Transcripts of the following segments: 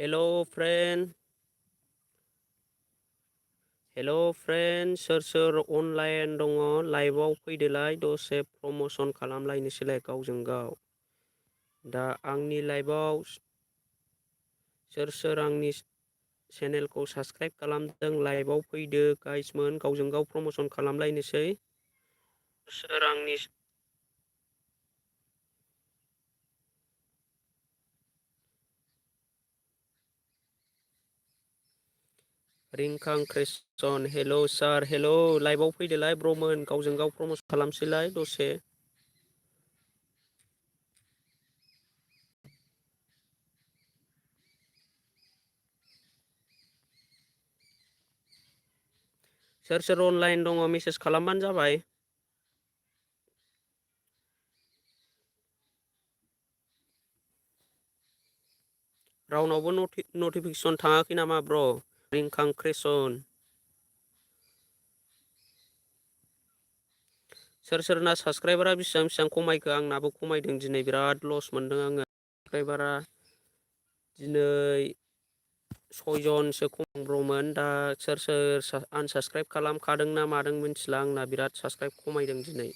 Hello friend. Hello friend. सोर online दङ लाइभआव फैदोलाय दसे प्रमोसन खालामलायनोसैलाय गावजों गाव। दा आंनि लाइभआव सोर आंनि चेनेलखौ साबस्क्राइब खालामदों लाइभआव फैदो गाइसमोन गावजों गाव प्रमोसन खालामलायनोसै। सोर आंनि रिंखां क्रिस्टन हेलौ सार हेलौ लाइभआव फैदोलाय ब्रमोन गावजों गाव प्रमोसन खालामसैलाय दसे। सोर अनलाइन दङ मेसेज खालामबानो जाबाय। रावनावबो नटिफिकेसन थाङाखै नामा ब्र? रिंखां क्रिस्टन सोरना साबस्क्राइबारा बेसेबां खमायखो? आंनाबो खमायदों दिनै बिराद लस मोनदों आङो। साबस्क्राइबारा दिनै 6 जनसो खमब्रमोन। दा सोर आनसाबस्क्राइब खालामखादों ना मादों मिथिला, आंना बिराद साबस्क्राइब खमायदों दिनै।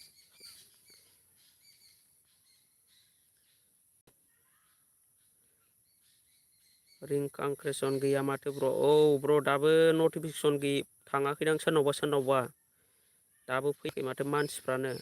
रिंखां क्रिस्टन गैया माथो ब्र? औ ब्र दाबो नटिफिकेसन थाङाखैदां सोरनावबा दाबो फैयाखै माथो मानसिफ्रानो।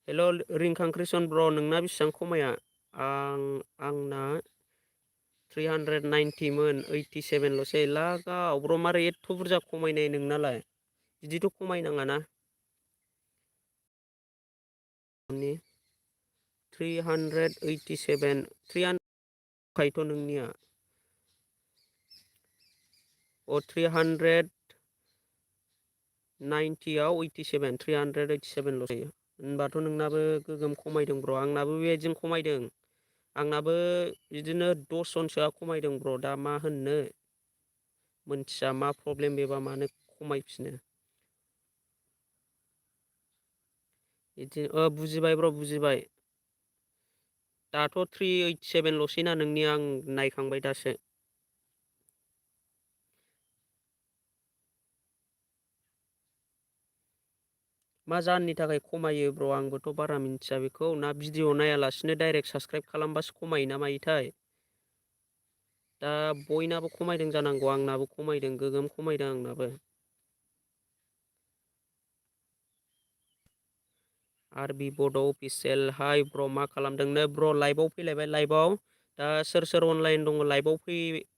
हेल' रिंखां क्रिस्टन ब्र, नोंना बेसेबां खमाया? आंना 390मोन 87ल'सै। लागाव ब्र मारै एथ' बुरजा खमायनाय नोंनालाय? बिदिथ' खमायनाङाना। 387 300 नोंनिया। 390आव 87 387ल' जायो होनबाथ' नोंनाबो गोगोम खमायदों ब्र। आंनाबो बेबायदिनो खमायदों। आंनाबो बिदिनो 10 जनसोआ खमायदों ब्र। दा मा होननो मोनथिया मा प्रब्लेम बेबा मानो खमायफिनो। बिदिनो बुजिबाय ब्र बुजिबाय। दाथ' 387ल'सैना नोंनिया, आं नायखांबाय दासो। मा जाहोननि थाखाय खमायो ब्र आंबोथ' बारा मिथिया बेखौ। ना भिडिअ नायालासिनो डाइरेक्ट साबस्क्राइब खालामबासो खमायो ना मायोथाय। दा बयनाबो खमायदों जानांगौ, आंनाबो खमायदों गोगोम खमायदों आंनाबो। आरबि बड' अफिसियेल हाय ब्र, मा खालामदोंनो ब्र? लाइभआव फैलायबाय लाइभआव। दा सोर अनलाइन दङ लाइभआव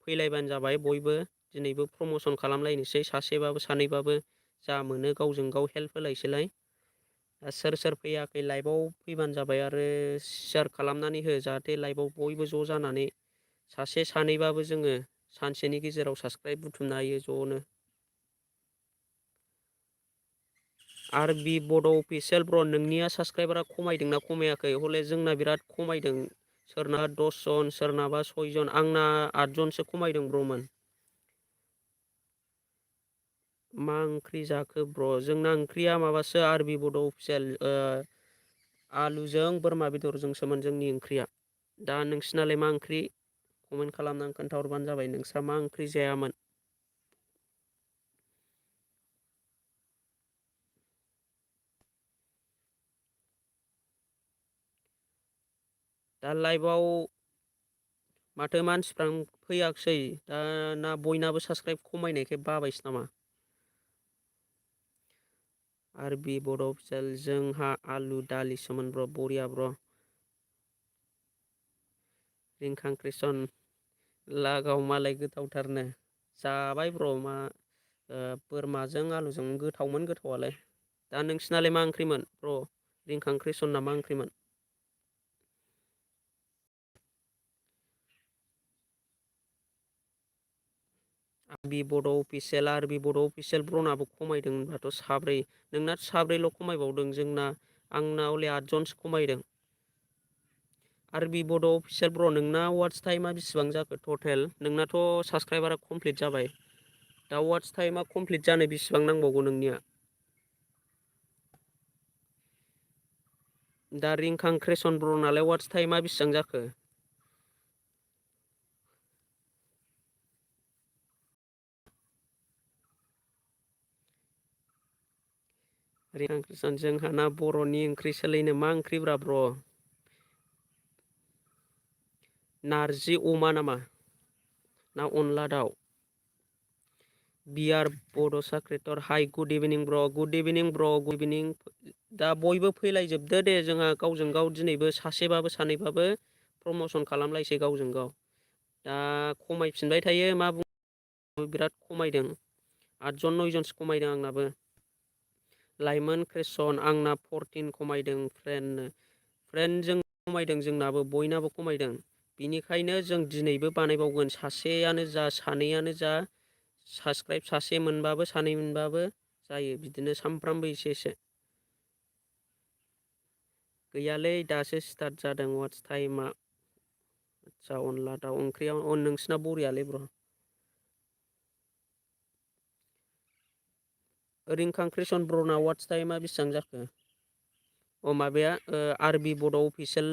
फैलायबानो जाबाय बयबो। दिनैबो प्रमसन खालामलायनोसै सासेबाबो सानैबाबो जा मोनो गावजों गाव हेल्प होलायसैलाय। दा सोर फैयाखै लाइभआव फैबानो जाबाय आरो सेयार खालामनानै हो, जाहाथे लाइभआव बयबो ज' जानानै सासे सानैबाबो जोङो सानसेनि गेजेराव साबस्क्राइब बुथुमनो हायो ज'नो। आरबि बड' अफिसियेल ब्र, नोंनिया साबस्क्राइबारा खमायदोंना खमायाखै? हले जोंना बिराद खमायदों। सोरना 10 जन सोरनाबा 6 जन, आंना 8 जनसो खमायदों ब्रमोन। मा ओंख्रि जाखो ब्र? जोंना ओंख्रिया माबासो आरबि बड' अफिसियेल, आलुजों बोरमा बेदरजोंसोमोन जोंनि ओंख्रिया। दा नोंसिनालाय मा ओंख्रि? कमेन्ट खालामनानै खोन्थाहरबानो जाबाय नोंस्रा मा ओंख्रि जायामोन। दा लाइभआव माथो मानसिफ्रानो फैयाखिसै। दा ना बयनाबो साबस्क्राइब खमायनायखाय बाबायसो नामा? आरबि बड' अफिसियेल जोंहा आलु दालिसोमोन ब्र, बरिया ब्र। रिंखां क्रिस्टन लागाव मालाय गोथावथारनो। जाबाय ब्र, मा बोरमाजों आलुजों गोथावमोन गोथावालाय। दा नोंसिनालाय मा ओंख्रिमोन ब्र? रिंखां क्रिस्टना मा ओंख्रिमोन? बि बड' अफिसियेल आरबि बड' अफिसियेल ब्रनाबो खमायदों होनबाथ' साब्रै नोंना साब्रैल' खमायबावदों जोंना आंना हले 8 जनसो खमायदों। आरबि बड' अफिसियेल ब्र नोंना वाट्स टाइमा बेसेबां जाखो टटेल नोंनाथ' साबसक्राइबारा कमप्लिट जाबाय दा वाट्स टाइमा कमप्लिट जानो बेसेबां नांबावगौ नोंनिया? दा रिंखां क्रेसन ब्र नालाय वाट्स टाइमा बेसेबां जाखो? रिंखां क्रेसन जोंहाना बर'नि ओंख्रि सोलायनो मा ओंख्रिब्रा ब्र? नारजि अमा नामा ना अनला दाउ? बिआर बड' साक्रेटर हाइ गुड इभिनिं ब्र गुड इभिनिं ब्र गुड इभिनिं। दा बयबो फैलायजोबदो दे जोंहा गावजों गाव दिनैबो सासेबाबो सानैबाबो प्रमसन खालामलायसै गावजों गाव। दा खमायफिनबाय थायो मा बुं बिराद खमायदों 8 जन 9 जनसो खमायदों आंनाबो। लाइमोन क्रेसन आंना 14 खमायदों फ्रेन्डजों खमायदों जोंनाबो बयनाबो खमायदों। बिनिखायनो जों दिनैबो बानायबावगोन सासेयानो जा सानैयानो जा साबसक्राइब सासे मोनबाबो सानै मोनबाबो जायो बिदिनो सानफ्रामबो एसे एसे। गैयालै दासो स्टार्ट जादों वाट्स टाइमा। आदसा अनला दाउ ओंख्रिया नोंसिना बरियालै ब्र। रिंखां क्रेसन ब्रना वाट्स टाइमा बेसेबां जाखो? अ माबाया आरबि बड' अफिसियेल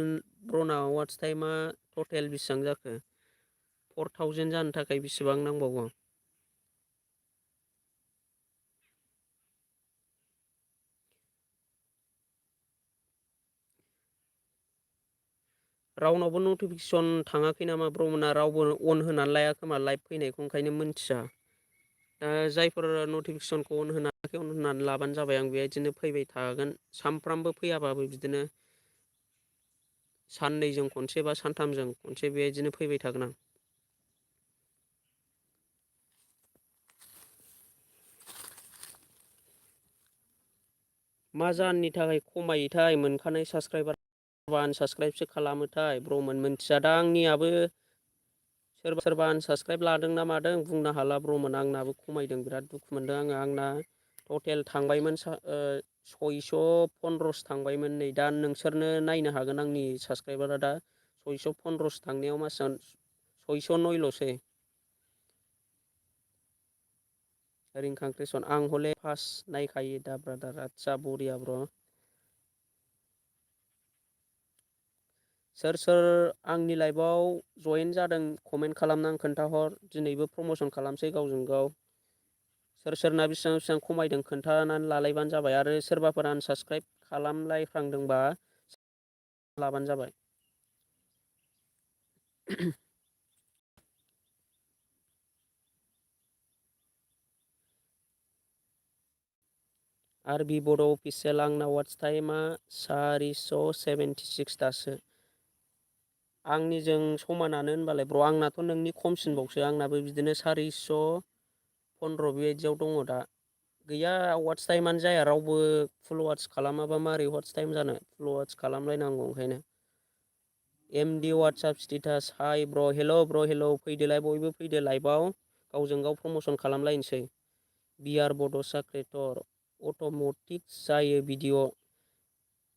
ब्रना वाट्स टाइमा टटेल बेसेबां जाखो 4000 जानो थाखाय बेसेबां नांबावगौ? रावनावबो नटिफिकेसन थाङाखै नामा ब्रमोना रावबो अन होनानै लाया खोमा लाइभ फैनायखौ ओंखायनो मिथिया। दा जायफोर नटिफिकेसनखौ अन होनाखै अन होनानै लाबानो जाबाय आं बेबायदिनो फैबाय थागोन। सानफ्रामबो फैयाबाबो बिदिनो साननैजों खनसे बा सानथामजों खनसे बेबायदिनो फैबाय थागोन आं। मा जाहोननि थाखाय खमायोथाय मोनखानाय साबसक्राइबार आनसाबसक्राइबसो खालामोथाय ब्रमोन मोनथिया दा आंनियाबो सोरबा सोरबा आनसाबसक्राइब लादों ना मादों बुंनो हाला ब्रमोन आंनाबो खमायदों बिराद दुखु मोनदों आङो आंना टटेल थांबायमोन 615सो थांबायमोन नै दा नोंसोरनो नायनो हागोन आंनि साबसक्राइबारा दा 615सो थांनायाव मासां 609ल'सै। रिंखां क्रेसन आं हले फार्स्ट नायखायो दा ब्रादार आदसा बरिया ब्र। सोर सोर आंनि लाइभआव जयेन जादों कमेन्ट खालामनानै खोन्थाहर दिनैबो प्रमसन खालामसै गावजों गाव। सोर सोरना बेसेबां बेसेबां खमायदों खोन्थानानै लालायबानो जाबाय आरो सोरबाफोर आनसाबसक्राइब खालामलायफ्रांदोंबा लाबानो जाबाय। आरबि बड' अफिसियेल आंना वाट्स टाइमा 476 दासो। आंनिजों समानानो होनबालाय ब्र आंनाथ' नोंनि खमसिनबावसो आंनाबो बिदिनो 415 बेबायदियाव दङ दा। गैया वाट्स टाइमानो जाया रावबो फुल वाट्स खालामाबा मारै वाट्स टाइम जानो। फुल वाट्स खालामलायनांगौ ओंखायनो। एमडि वाट्सआप स्टेटास हाइ ब्र' हेल' ब्र' हेल' फैदोलाय बयबो फैदो लाइभआव। गावजों गाव प्रमसन खालामलायनोसै। बिआर बड'सा क्रेटर अट'मटिक जायो भिडिअ'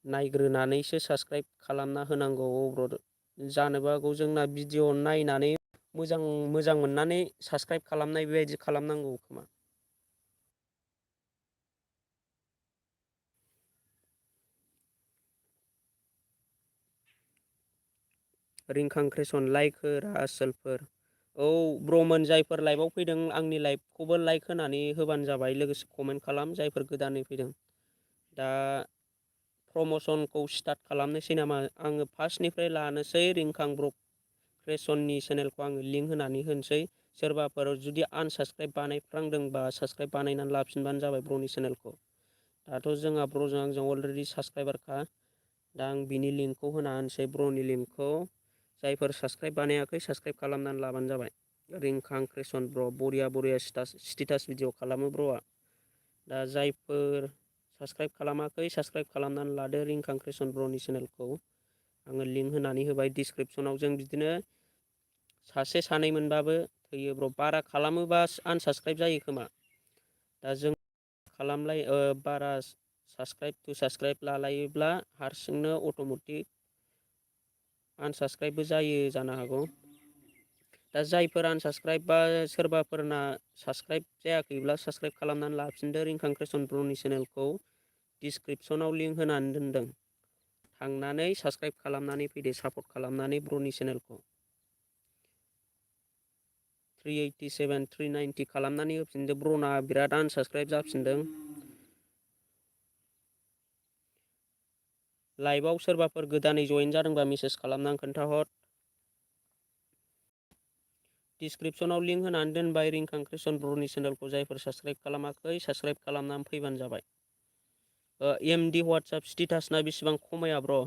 नायग्रोनानैसो साबसक्राइब खालामना होनांगौ अब्र'। जानोबो हागौ जोंना भिडिअ' नायनानै मोजां मोननानै साबसक्राइब खालामनाय बेबायदि खालामनांगौ खोमा। रिंखां क्रेसन लाइक हो आसोलफोर। औ ब्रमोन जायफोर लाइभआव फैदों आंनि लाइभखौबो लाइक होनानै होबानो जाबाय लोगोसे कमेन्ट खालाम जायफोर गोदानै फैदों दा प्रमसनखौ स्टार्ट खालामनोसै नामा आङो फार्स्टनिफ्राय लानोसै रिंखां क्रेसननि चेनेलखौ आङो लिंक होनानै होनोसै। सोरबाफोर जुदि आनसाबसक्राइब बानायफ्रांदोंबा साबसक्राइब बानायनानै लाफिनबानो जाबाय ब्र'नि चेनेलखौ। दाथ' जोंहा ब्र'जों आंजों अलरेडि साबसक्राइबारखा दा आं बिनि लिंकखौ होना होनोसै ब्र'नि लिंकखौ जायफोर साबसक्राइब बानायाखै साबसक्राइब खालामनानै लाबानो जाबाय। रिंखां क्रेसन ब्र' बरिया बरिया स्टेटास भिडिअ खालामो ब्र'आ। दा जायफोर साबसक्राइब खालामाखै साबसक्राइब खालामनानै लादो रिंखां क्रेसन ब्र'नि चेनेलखौ। आङो लिंक होनानै होबाय डिसक्रिपसनाव जों बिदिनो सासे सानै मोनबाबो थैयो ब्र बारा खालामोबा आनसाबस्क्राइब जायो खोमा दा जों खालामलाय बारा साबस्क्राइब टु साबस्क्राइब लालायोब्ला हारसिंनो अट'मेटिक आनसाबस्क्राइबबो जायो जानो हागौ दा जायफोर आनसाबस्क्राइब बा सोरबाफोरना साबस्क्राइब जायाखैब्ला साबस्क्राइब खालामनानै लाफिनदो रिंखां कृष्ण ब्र'नि चेनेलखौ डिसक्रिपसनाव लिंक होनानै दोनदों थांनानै साबस्क्राइब खालामनानै फैदो सापर्ट खालामनानै ब्र'नि चेनेलखौ 387 390 खालामनानै होफिनदो ब्र'ना बिराद आनसाबस्क्राइब जाफिनदों लाइभआव सोरबाफोर गोदानै जइन जादोंबा मेसेज खालामनानै खोन्थाहर डिसक्रिपसनाव लिंक होनानै दोनबाय रिंखां कृष्ण ब्र'नि चेनेलखौ जायफोर साबस्क्राइब खालामाखै साबस्क्राइब खालामनानै फैबानो जाबाय एमडि वाट्सएप स्टेटासना बेसेबां खमाया ब्र'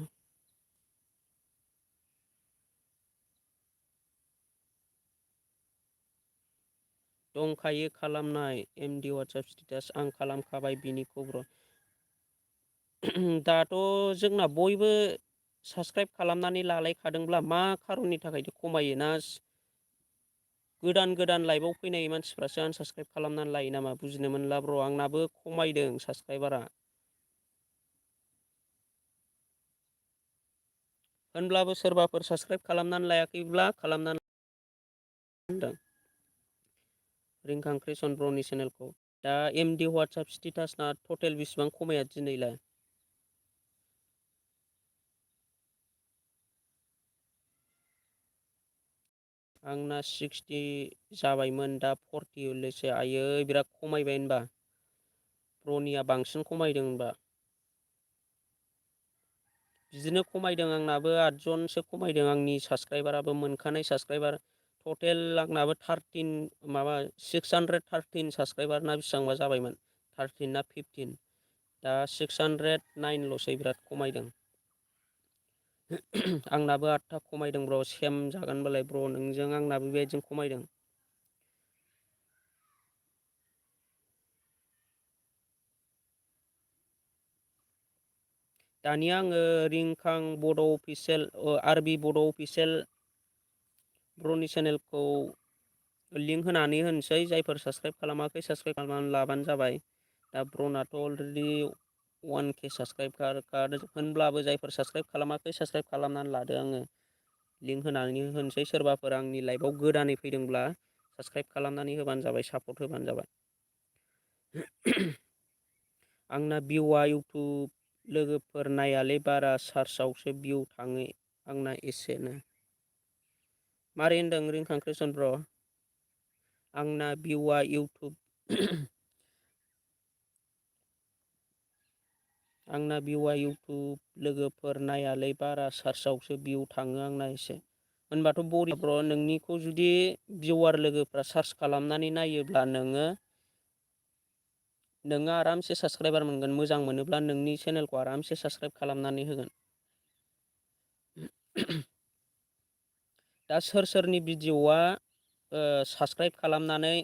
दंखायो खालामनाय एमडि वाट्सएप स्टेटास आं खालामखाबाय बिनिखौ ब्र' दाथ' जोंना बयबो साबस्क्राइब खालामनानै लालायखादोंब्ला मा खारननि थाखायथो खमायो ना गोदान गोदान लाइभआव फैनाय मानसिफ्रासो आनसाबस्क्राइब खालामनानै लायो नामा बुजिनो मोनला ब्र' आंनाबो खमायदों साबस्क्राइबारा होनब्लाबो सोरबाफोर साबस्क्राइब खालामनानै लायाखैब्ला खालामनानै होनदों रिंखां कृष्ण ब्र'नि चेनेलखौ दा एमडि वाट्सएप स्टेटासना टटेल बेसिबां खमाया दिनैलाय आंना 60 जाबायमोन दा 40 लसो आयै बिराद खमायबाय होनबा ब्र'निया बांसिन खमायदों होनबा बिदिनो खमायदों आंनाबो 8 जनसो खमायदों आंनि साबस्क्राइबाराबो मोनखानाय साबस्क्राइबार टटेल आंनाबो 613 साबस्क्राइबार ना बेसेबांबा जाबायमोन 13 ना 15 दा 609ल'सै बिराद खमायदों आंनाबो 8था खमायदों ब्र' सेम जागोनबालाय ब्र' नोंजों आंनाबो बेबायदिनो खमायदों दानिया आङो रिंखां बड' अफिसियेल आरबि बड' अफिसियेल ब्र'नि चेनेलखौ लिंक होनानै होनोसै जायफोर साबस्क्राइब खालामाखै साबस्क्राइब खालामनानै लाबानो जाबाय दा ब्र'नाथ' अलरेडि 1K साबस्क्राइबार होनब्लाबो जायफोर साबस्क्राइब खालामाखै साबस्क्राइब खालामनानै लादो आङो लिंक होनानै होनोसै सोरबाफोर आंनि लाइभआव गोदानै फैदोंब्ला साबस्क्राइब खालामनानै होबानो जाबाय सापर्ट होबानो जाबाय आंना भिउआ इउटुब लोगोफोर नायालै बारा सार्चआवसो भिउ थाङो आंना एसेनो मारै होनदों रिंखां कृष्ण ब्र' आंना भिउआ इउटुब आंना भिउआ इउटुब लोगोफोर नायालै बारा सार्चआवसो भिउ थाङो आंना एसे होनबाथ' बरिया ब्र' नोंनिखौ जुदि भिउवार लोगोफ्रा सार्च खालामनानै नायोब्ला नोङो आरामसे साबस्क्राइबार मोनगोन मोजां मोनोब्ला नोंनि चेनेलखौ आरामसे साबस्क्राइब खालामनानै होगोन दा सोरनि भिडिअ'आ साबस्क्राइब खालामनानै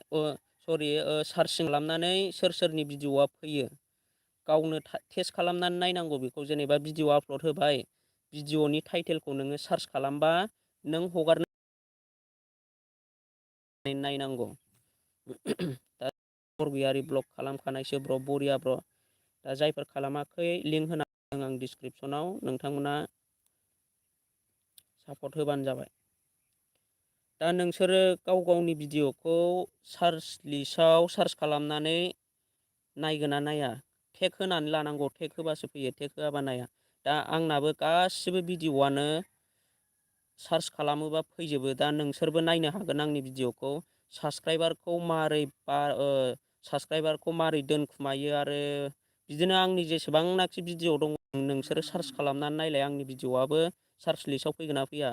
सार्चिं खालामनानै सोरनि भिडिअ'आ फैयो गावनो टेस्ट खालामनानै नायनांगौ बेखौ जेनेबा भिडिअ आपल'ड होबाय भिडिअ'नि टाइटेलखौ नोङो सार्च खालामबा नों हगारनो नायनांगौ दा बरगयारि ब्लग खालामखानायसो ब्र' बरिया ब्र' दा जायफोर खालामाखै लिंक होना आं डिसक्रिपसनाव नोंथांमोना सापर्ट होबानो जाबाय दा नोंसोरो गाव गावनि भिडिअ'खौ सार्च लिस्टआव सार्च खालामनानै नायगोना नाया टेग होनानै लानांगौ टेग होबासो फैयो टेग होआबा नाया दा आंनाबो गासिबो भिडिअ'आनो सार्च खालामोबा फैजोबो दा नोंसोरबो नायनो हागोन आंनि भिडिअ'खौ साबस्क्राइबारखौ मारै दोनखुमायो आरो बिदिनो आंनि जेसेबांनाखि भिडिअ' दङ नोंसोरो सार्च खालामनानै नायलाय आंनि भिडिअ'आबो सार्च लिस्टआव फैगोन ना फैया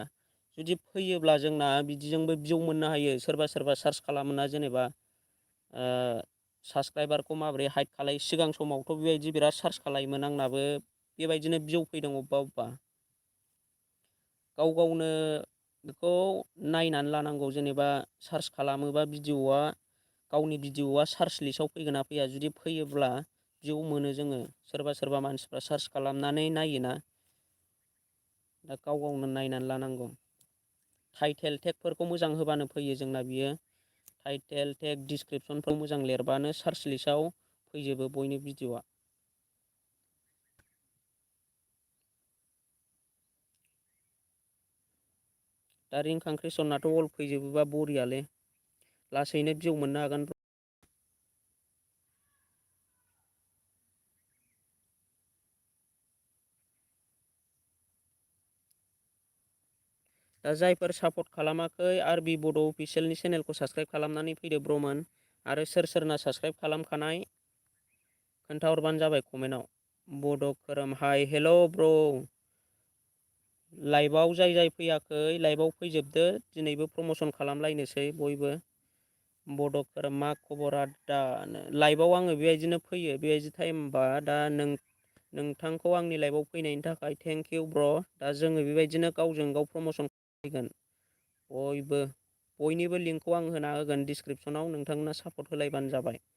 जुदि फैयोब्ला जोंना बिदिजोंबो भिउ मोननो हायो सोरबा सार्च खालामोना जेनेबा साबस्क्राइबारखौ माबोरै हाइद खालायो सिगां समावथ' बेबायदि बिराद सार्च खालायोमोन आंनाबो बेबायदिनो भिउ फैदों अबेबा गाव गावनो बेखौ नायनानै लानांगौ जेनेबा सार्च खालामोबा भिडिअ'आ गावनि भिडिअ'आ सार्च लिस्टआव फैगोन ना फैया जुदि फैयोब्ला भिउ मोनो जोङो सोरबा मानसिफ्रा सार्च खालामनानै नायोना दा गाव गावनो नायनानै लानांगौ टाइटेल टेगफोरखौ मोजां होबानो फैयो जोंना बियो टाइटेल टेग डिसक्रिपसनफ्राव मोजां लिरबानो सार्च लिस्टआव फैजोबो बयनि भिडिअ'आ। दा रिंखां क्रिसनाथ' अल फैजोबोबा बरियालै, लासैनो भिउ मोननो हागोन। दा जायफोर सापर्ट खालामाखै आरबि बड' अफिसियेलनि चेनेलखौ साबसक्राइब खालामनानै फैदो ब्रमोन, आरो सोर सोरना साबसक्राइब खालामखानाय खोन्थाहरबानो जाबाय कमेन्टआव। बड' खोरोम हाय हेल' ब्र', लाइभआव जाय जाय फैयाखै लाइभआव फैजोबदो, दिनैबो प्रमसन खालामलायनोसै बयबो। बड' खोरोम मा खबर आदा, लाइभआव आङो बेबायदिनो फैयो, बेबायदि टाइमबा दा नोंथांखौ आंनि लाइभआव फैनायनि थाखाय थेंक इउ ब्र'। दा जोङो बेबायदिनो गावजों गाव प्रमसन खालामगोन बयबो। बयनिबो लिंकखौ आं होना होगोन डिसक्रिपसनाव, नोंथांमोना सापर्ट होलायबानो जाबाय।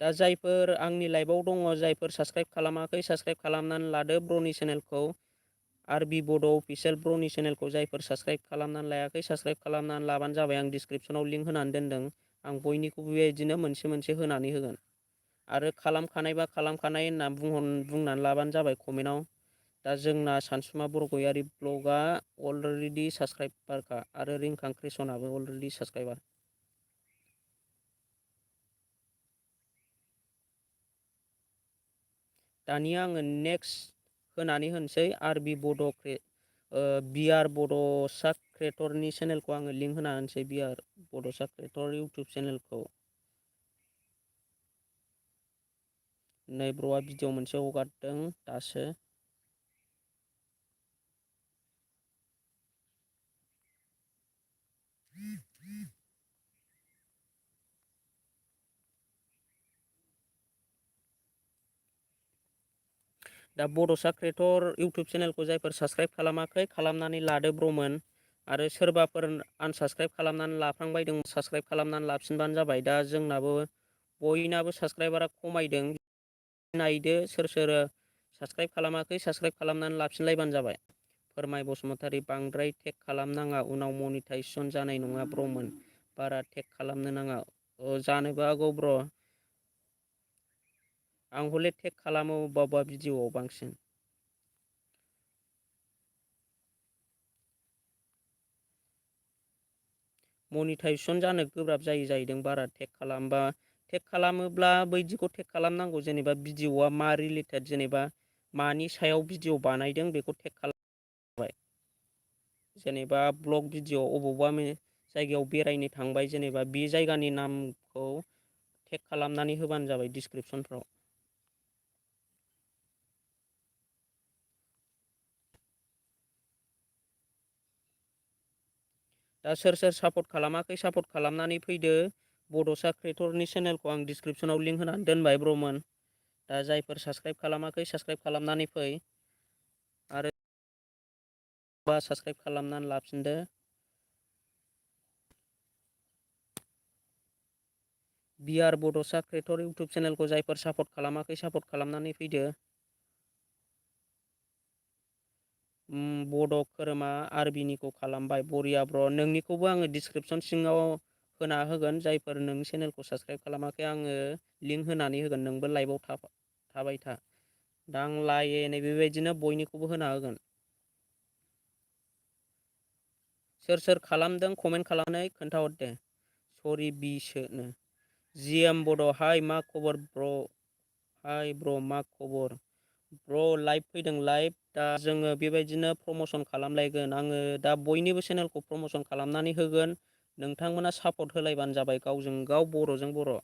दा जायफोर आंनि लाइभआव दङ, जायफोर साबसक्राइब खालामाखै साबसक्राइब खालामनानै लादो ब्र'नि चेनेलखौ। आरबि बड' अफिसियेल ब्र'नि चेनेलखौ जायफोर साबसक्राइब खालामनानै लायाखै साबसक्राइब खालामनानै लाबानो जाबाय। आं डिसक्रिपसनाव लिंक होनानै दोनदों, आं बयनिखौबो बेबायदिनो मोनसे मोनसे होनानै होगोन। आरो खालामखानायबा खालामखानाय होनना बुंनानै लाबानो जाबाय कमेन्टआव। दा जोंना सानसुमा बरगयारि ब्लगआ अलरेडि साबसक्राइबारखा, आरो रिंखां क्रिसनाबो अलरेडि साबसक्राइबार। दानिया आङो नेक्स्ट होनानै होनोसै आरबि बड' बिआर बड'सा क्रियेटरनि चेनेलखौ आङो लिंक होना होनोसै, बिआर बड'सा क्रियेटर इउटुब चेनेलखौ। नै ब्र'आ भिडिअ मोनसे हगारदों दासो। दा बड'सा क्रियेटर इउटुब चेनेलखौ जायफोर साबसक्राइब खालामाखै खालामनानै लादो ब्र'मोन, आरो सोरबाफोर आनसाबसक्राइब खालामनानै लाफ्लांबायदों साबसक्राइब खालामनानै लाफिनबानो जाबाय। दा जोंनाबो बयनाबो साबसक्राइबारा खमायदों, नायदो सोर सोर साबसक्राइब खालामाखै साबसक्राइब खालामनानै लाफिनलायबानो जाबाय। फोरमाय बसुमतारी बांद्राय टेग खालामनाङा, उनाव मनिटाइजेसन जानाय नङा ब्र'मोन, बारा टेग खालामनो नाङा। जानोबो हागौ ब्र', आं हले टेग खालामो अबेबा अबेबा भिडिअआव बांसिन। मनिटाइजेसन जानो गोब्राब जायो जाहैदों बारा टेग खालामबा। टेग खालामोब्ला बैदिखौ टेग खालामनांगौ, जेनेबा भिडिअआ मा रिलेटेड, जेनेबा मानि सायाव भिडिअ बानायदों बेखौ टेग खालामबाय। जेनेबा ब्लग भिडिअ अबावबा जायगायाव बेरायनो थांबाय, जेनेबा बे जायगानि नामखौ टेग खालामनानै होबानो जाबाय डिसक्रिपसनफ्राव। दा सोर सोर सापर्ट खालामाखै सापर्ट खालामनानै फैदो। बड'सा क्रियेटरनि चेनेलखौ आं डिसक्रिपसनाव लिंक होनानै दोनबाय ब्र'मोन। दा जायफोर साबसक्राइब खालामाखै साबसक्राइब खालामनानै फै, आरो साबसक्राइब खालामनानै लाफिनदो। बिआर बड'सा क्रियेटर इउटुब चेनेलखौ जायफोर सापर्ट खालामाखै सापर्ट खालामनानै फैदो। बड' खोरोमा आरबिनिखौ खालामबाय, बरिया ब्र'। नोंनिखौबो आङो डिसक्रिपसन सिङाव होना होगोन, जायफोर नोंनि चेनेलखौ साबसक्राइब खालामाखै आङो लिंक होनानै होगोन, नोंबो लाइभआव थाबाय था। दा आं लायेनै बेबायदिनो बयनिखौबो होना होगोन। सोर सोर खालामदों कमेन्ट खालामनानै खोन्थाहर दे। सरि बिसोनो जिएम बड' हाय मा खबर ब्र', हाय ब्र' मा खबर ब्र', लाइभ फैदों लाइभ। दा जोङो बेबायदिनो प्रमसन खालामलायगोन, आङो दा बयनिबो चेनेलखौ प्रमसन खालामनानै होगोन। नोंथांमोना सापर्ट होलायबानो जाबाय गावजों गाव बर'जों बर'।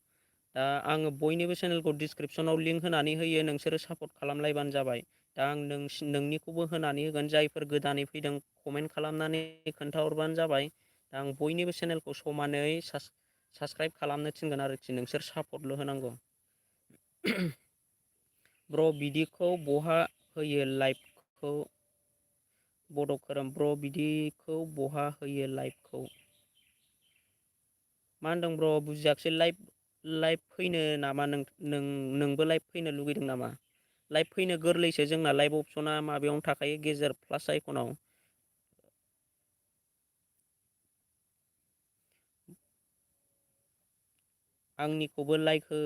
दा आङो बयनिबो चेनेलखौ डिसक्रिपसनाव लिंक होनानै होयो, नोंसोरो सापर्ट खालामलायबानो जाबाय। दा आं नोंनिखौबो होनानै होगोन, जायफोर गोदानै फैदों कमेन्ट खालामनानै खोन्थाहरबानो जाबाय। दा आं बयनिबो चेनेलखौ समानै साबसक्राइब खालामनो थिनगोन आरोखि, नोंसोर सापर्टल' होनांगौ। ब्र' बिदिखौ बहा होयो लाइभखौ, बड' खोरोम ब्र' बिदिखौ बहा होयो लाइभखौ। मा होनदों ब्र' बुजियाखिसै, लाइभ लाइभ फैनो नामा नोंबो लाइभ फैनो लुगैदों नामा? लाइभ फैनो गोरलैसो जोंना लाइभ अपसना माबायावनो थाखायो गेजेर प्लास आइकनाव। आंनिखौबो लाइक हो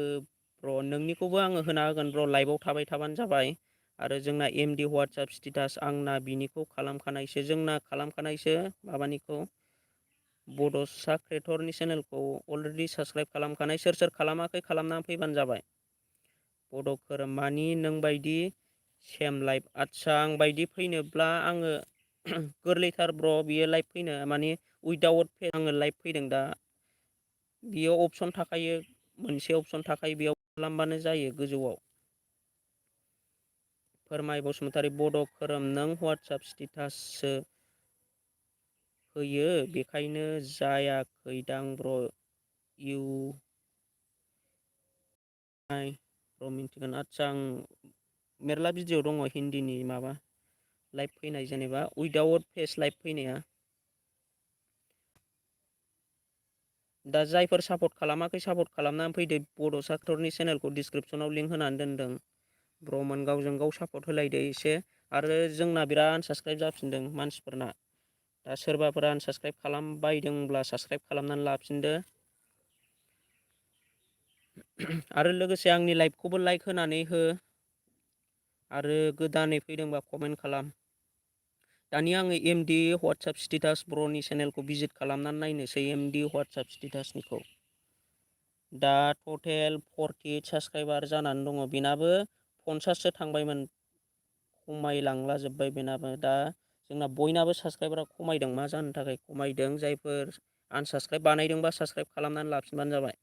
ब्र' नोंनिखौबो आङो होना होगोन ब्र' लाइभआव थाबाय थाबानो जाबाय। आरो जोंना एमडि वाट्सएप स्टेटास आंना बिनिखौ खालामखानायसो जोंना खालामखानायसो माबानिखौ बड'सा क्रिएटरनि चेनेलखौ अलरेडि साबसक्राइब खालामखानाय सोर खालामाखै खालामनानै फैबानो जाबाय। बड' खोरोममानि नों बायदि सेम लाइफ आदसा आं बायदि फैनोब्ला आङो गोरलैथार ब्र' बियो लाइभ फैनो माने उइदाउट आङो लाइभ फैदों दा बेयाव अपसन थाखायो मोनसे अपसन थाखायो बेयाव खालामबानो जायो गोजौआव। फोरमाय बसुमतारी बड' खोरोम नों वाट्सएप स्टेटाससो होयो बेखायनो जायाखैदां ब्र' इउ ब्र' मिन्थिगोन आदसा आं मेरला भिडिअ दङ हिन्दीनि माबा लाइभ फैनाय जेनेबा उइदाउट फेस लाइभ फैनाया। दा जायफोर सापर्ट खालामाखै सापर्ट खालामनानै फैदो बड'सा क्रिएटरनि चेनेलखौ डिसक्रिपसनाव लिंक होनानै दोनदों। ब्र'मोन गावजों गाव सापर्ट होलायदो एसे आरो जोंना बिराद आनसाबस्क्राइब जाफिनदों मानसिफोरना। दा सोरबाफोर आनसाबस्क्राइब खालामबायदोंब्ला साबसक्राइब खालामनानै लाफिनदो। आरो लोगोसे आंनि लाइभखौबो लाइक होनानै हो। आरो गोदानै फैदोंबा कमेन्ट खालाम। दानिया आङो एमडि वाट्सएप स्टेटास ब्र'नि चेनेलखौ भिजिट खालामनानै नायनोसै एमडि वाट्सएप स्टेटासनिखौ। दा टटेल 48 साबसक्राइबार जानानै दङ बेनाबो 50सो थांबायमोन खमायलांला जोब्बाय बेनाबो दा जोंना बयनाबो साबसक्राइबारा खमायदों मा जानो थाखाय खमायदों जायफोर आनसाबस्क्राइब बानायदोंबा साबसक्राइब खालामनानै लाफिनबानो जाबाय।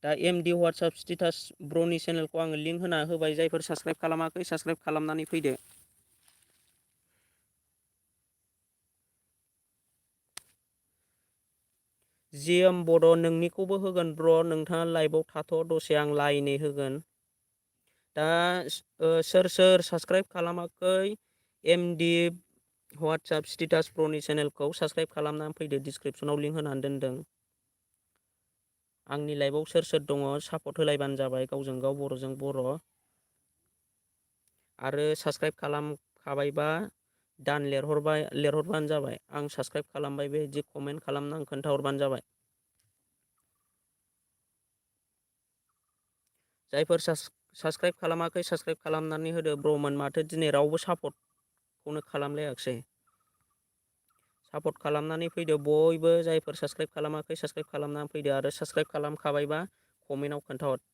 दा एमडि वाट्सएप स्टेटास ब्र'नि चेनेलखौ आङो लिंक होना होबाय जायफोर साबसक्राइब खालामाखै साबसक्राइब खालामनानै फैदो। जिएम बड' नोंनिखौबो होगोन ब्र' नोंथाङा लाइभआव थाथ' दसे आं लाइनै होगोन। दा सोर साबसक्राइब खालामाखै एमडि वाट्सएप स्टेटास ब्र'नि चेनेलखौ साबसक्राइब खालामनानै फैदो डिसक्रिपसनाव लिंक होनानै दोनदों। आंनि लाइभआव सोर दङ सापर्ट होलायबानो जाबाय गावजों गाव बर'जों बर'। आरो साबसक्राइब खालामखाबायबा दान लिरहरबानो जाबाय आं साबसक्राइब खालामबाय बेदि कमेन्ट खालामना खोन्थाहरबानो जाबाय। जायफोर साबसक्राइब खालामाखै साबसक्राइब खालामनानै होदो ब्र'मोन माथो दिनै रावबो सापर्टखौनो खालामलायाखिसै। सापर्ट खालामनानै फैदो बयबो जायफोर साबसक्राइब खालामाखै साबसक्राइब खालामनानै फैदो आरो साबसक्राइब खालामखाबायबा कमेन्टआव खोन्थाहर।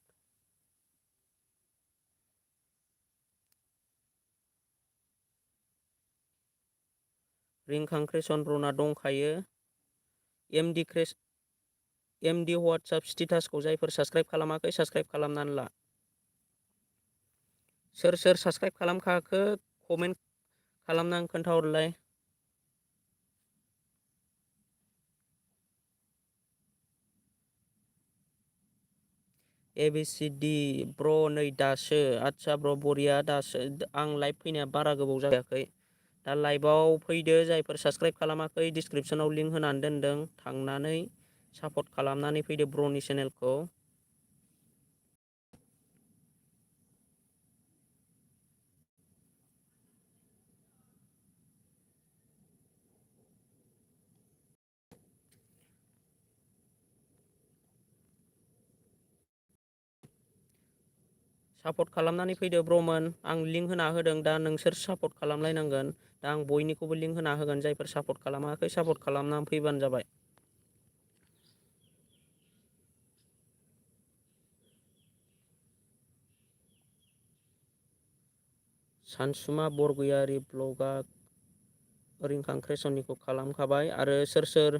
रिंखां क्रेसन ब्रना दंखायो एमडि वाट्सएप स्टेटासखौ जायफोर साबसक्राइब खालामाखै साबसक्राइब खालामनानै ला। सोर साबसक्राइब खालामखाखो कमेन्ट खालामनानै खोन्थाहरलाय। एबिसिडि ब्र' नै दासो आदसा ब्र' बरिया दासो आं लाइभ फैनाया बारा गोबाव जायाखै। दा लाइभआव फैदो जायफोर साबसक्राइब खालामाखै डिसक्रिपसनाव लिंक होनानै दोनदों थांनानै सापर्ट खालामनानै फैदो ब्र'नि चेनेलखौ। सापर्ट खालामनानै फैदो ब्र'मोन आं लिंक होना होदों दा नोंसोर सापर्ट खालामलायनांगोन। दा आं बयनिखौबो लिंक होना होगोन जायफोर सापर्ट खालामाखै सापर्ट खालामनानै फैबानो जाबाय। सानसुमा बरगयारि ब्लगा रिंखां क्रेसननिखौ खालामखाबाय आरो सोर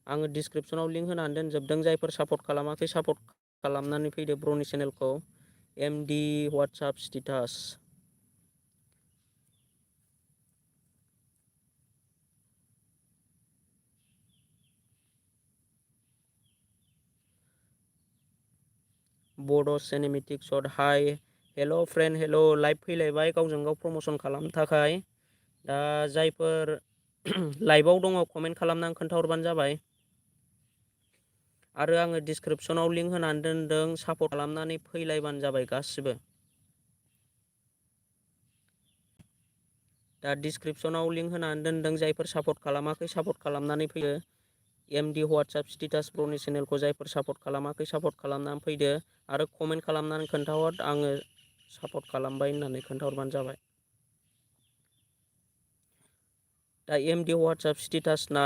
आङो डिसक्रिपसनाव लिंक होनानै दोनजोबदों जायफोर सापर्ट खालामाखै सापर्ट खालामनानै फैदो ब्र'नि चेनेलखौ एमडि वाट्सएप स्टेटास। बड' cinematic shot hi hello' friend, हेल' लाइभ फैलायबाय गावजों गाव प्रम'सन खालामनो थाखाय। दा जायफोर लाइभआव दङ कमेन्ट खालामनानै खोन्थाहरबानो जाबाय। आरो आङो डिसक्रिपसनाव लिंक होनानै दोनदों, सापर्ट खालामनानै फैलायबानो जाबाय गासिबो। दा डिसक्रिपसनाव लिंक होनानै दोनदों, जायफोर सापर्ट खालामाखै सापर्ट खालामनानै फैयो। एमडि वाट्सएप स्टेटास ब्र'नि चेनेलखौ जायफोर सापर्ट खालामाखै सापर्ट खालामनानै फैदो आरो कमेन्ट खालामनानै खोन्थाहर, आङो सापर्ट खालामबाय होननानै खोन्थाहरबानो जाबाय। दा एमडि वाट्सएप स्टेटासना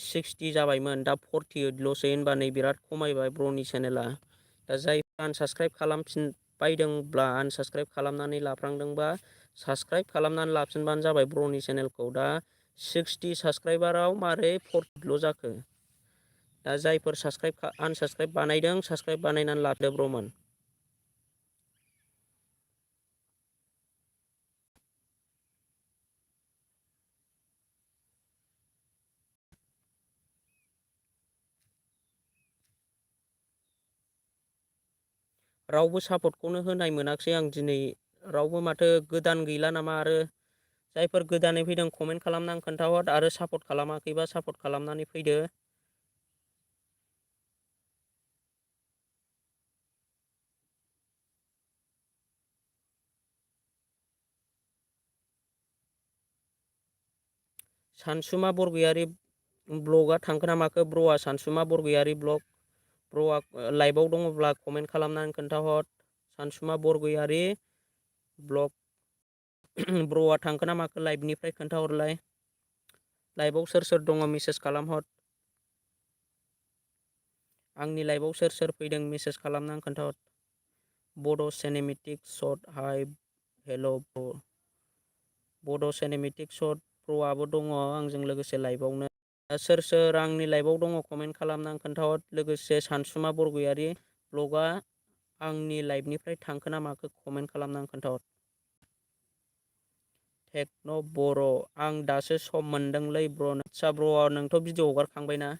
60 जाबायमोन, दा 48ल'सै, होनबा नै बिराद खमायबाय ब्र'नि चेनेला। दा जायफोर आनसाबस्क्राइब खालामफिनबायदोंब्ला, आनसाबस्क्राइब खालामनानै लाफ्लांदोंबा साबस्क्राइब खालामनानै लाफिनबानो जाबाय ब्र'नि चेनेलखौ। दा 60 साबस्क्राइबाराव मारै 40ल' जाखो? दा जायफोर आनसाबस्क्राइब बानायदों, साबस्क्राइब बानायनानै लादो ब्र'मोन। रावबो सापर्टखौनो होनाय मोनाखिसै आं दिनै। रावबो माथो गोदान गैला नामा? आरो जायफोर गोदानै फैदों कमेन्ट खालामनानै खोन्थाहर, आरो सापर्ट खालामाखैबा सापर्ट खालामनानै फैदो। सानसुमा बरगयारि ब्लगआ थांखो ना माखो? ब्र'आ सानसुमा बरगयारि ब्लग, ब्र'आ लाइभआव दङब्ला कमेन्ट खालामनानै खोन्थाहर। सानसुमा बरगयारि ब्लग ब्र'आ थांखो ना माखो लाइभनिफ्राय खोन्थाहरलाय। लाइभआव सोर सोर दङ मेसेज खालामहर। आंनि लाइभआव सोर सोर फैदों मेसेज खालामनानै खोन्थाहर। बड' सिनेमेटिक शट, हाय हेल' ब्र'। बड' सिनेमेटिक शट ब्र'आबो दङ आंजों लोगोसे लाइभआवनो। सोर सोर आंनि लाइभआव दङ कमेन्ट खालामनानै खोन्थाहर। लोगोसे सानसुमा बरगयारि ब्लगआ आंनि लाइभनिफ्राय थांखो ना माखो कमेन्ट खालामनानै खोन्थाहर। टेक्न' बर', आं दासो सम मोनदोंलै ब्र'। आदसा ब्र', नोंथ' भिडिअ हगारखांबायना?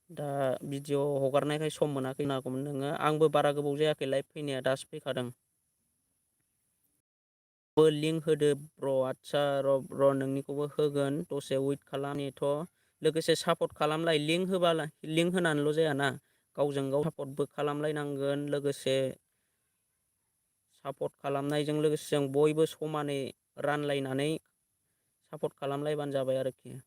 दा भिडिअ हगारनायखाय सम मोनाखै होननो हागौमोन नोङो। आंबो बारा गोबाव जायाखै लाइभ फैनाया, दासो फैखादों। लिंक होदो ब्र'। आदसा र' नोंनिखौबो होगोन, दसे वेट खालाम, नेथ'। लोगोसे सापर्ट खालामलाय। लिंक होनानैल' जायाना, गावजों गाव सापर्टबो खालामलायनांगोन। लोगोसे सापर्ट खालामनायजों लोगोसे जों बयबो समानै रानलायनानै सापर्ट खालामलायबानो जाबाय आरोखि।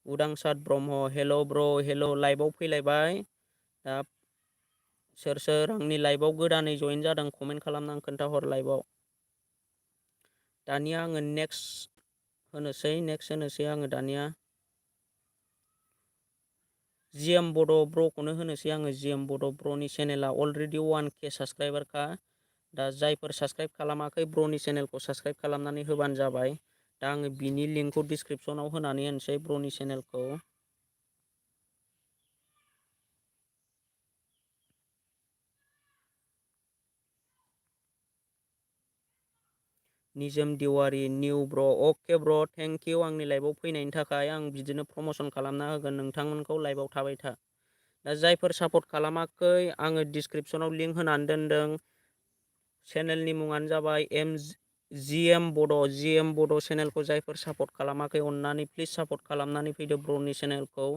उदांसार ब्रह्म, हेल' ब्र', हेल', लाइभआव फैलायबाय। दा सोर सोर आंनि लाइभआव गोदानै जयेन जादों कमेन्ट खालामनानै खोन्थाहर लाइभआव। दानिया आङो नेक्स्ट होनोसै आङो दानिया। जिएम बड' ब्र'खौनो होनोसै आङो। जिएम बड' ब्र'नि चेनेला अलरेडि 1K साबस्क्राइबारखा। दा जायफोर साबस्क्राइब खालामाखै ब्र'नि चेनेलखौ साबस्क्राइब खालामनानै होबानो जाबाय। दा आङो बिनि लिंकखौ डिसक्रिपसनाव होनानै होनोसै ब्र'नि चेनेलखौ। निजोम दिवारि निउ ब्र', अके ब्र', थेंक इउ आंनि लाइभआव फैनायनि थाखाय। आं बिदिनो प्रम'सन खालामना होगोन नोंथांमोनखौ, लाइभआव थाबाय था। दा जायफोर सापर्ट खालामाखै, आङो डिसक्रिपसनाव लिंक होनानै दोनदों। चेनेलनि मुङानो जाबाय जिएम बड' चेनेलखौ जायफोर सापर्ट खालामाखै अननानै प्लिज सापर्ट खालामनानै फैदो ब्र'नि चेनेलखौ।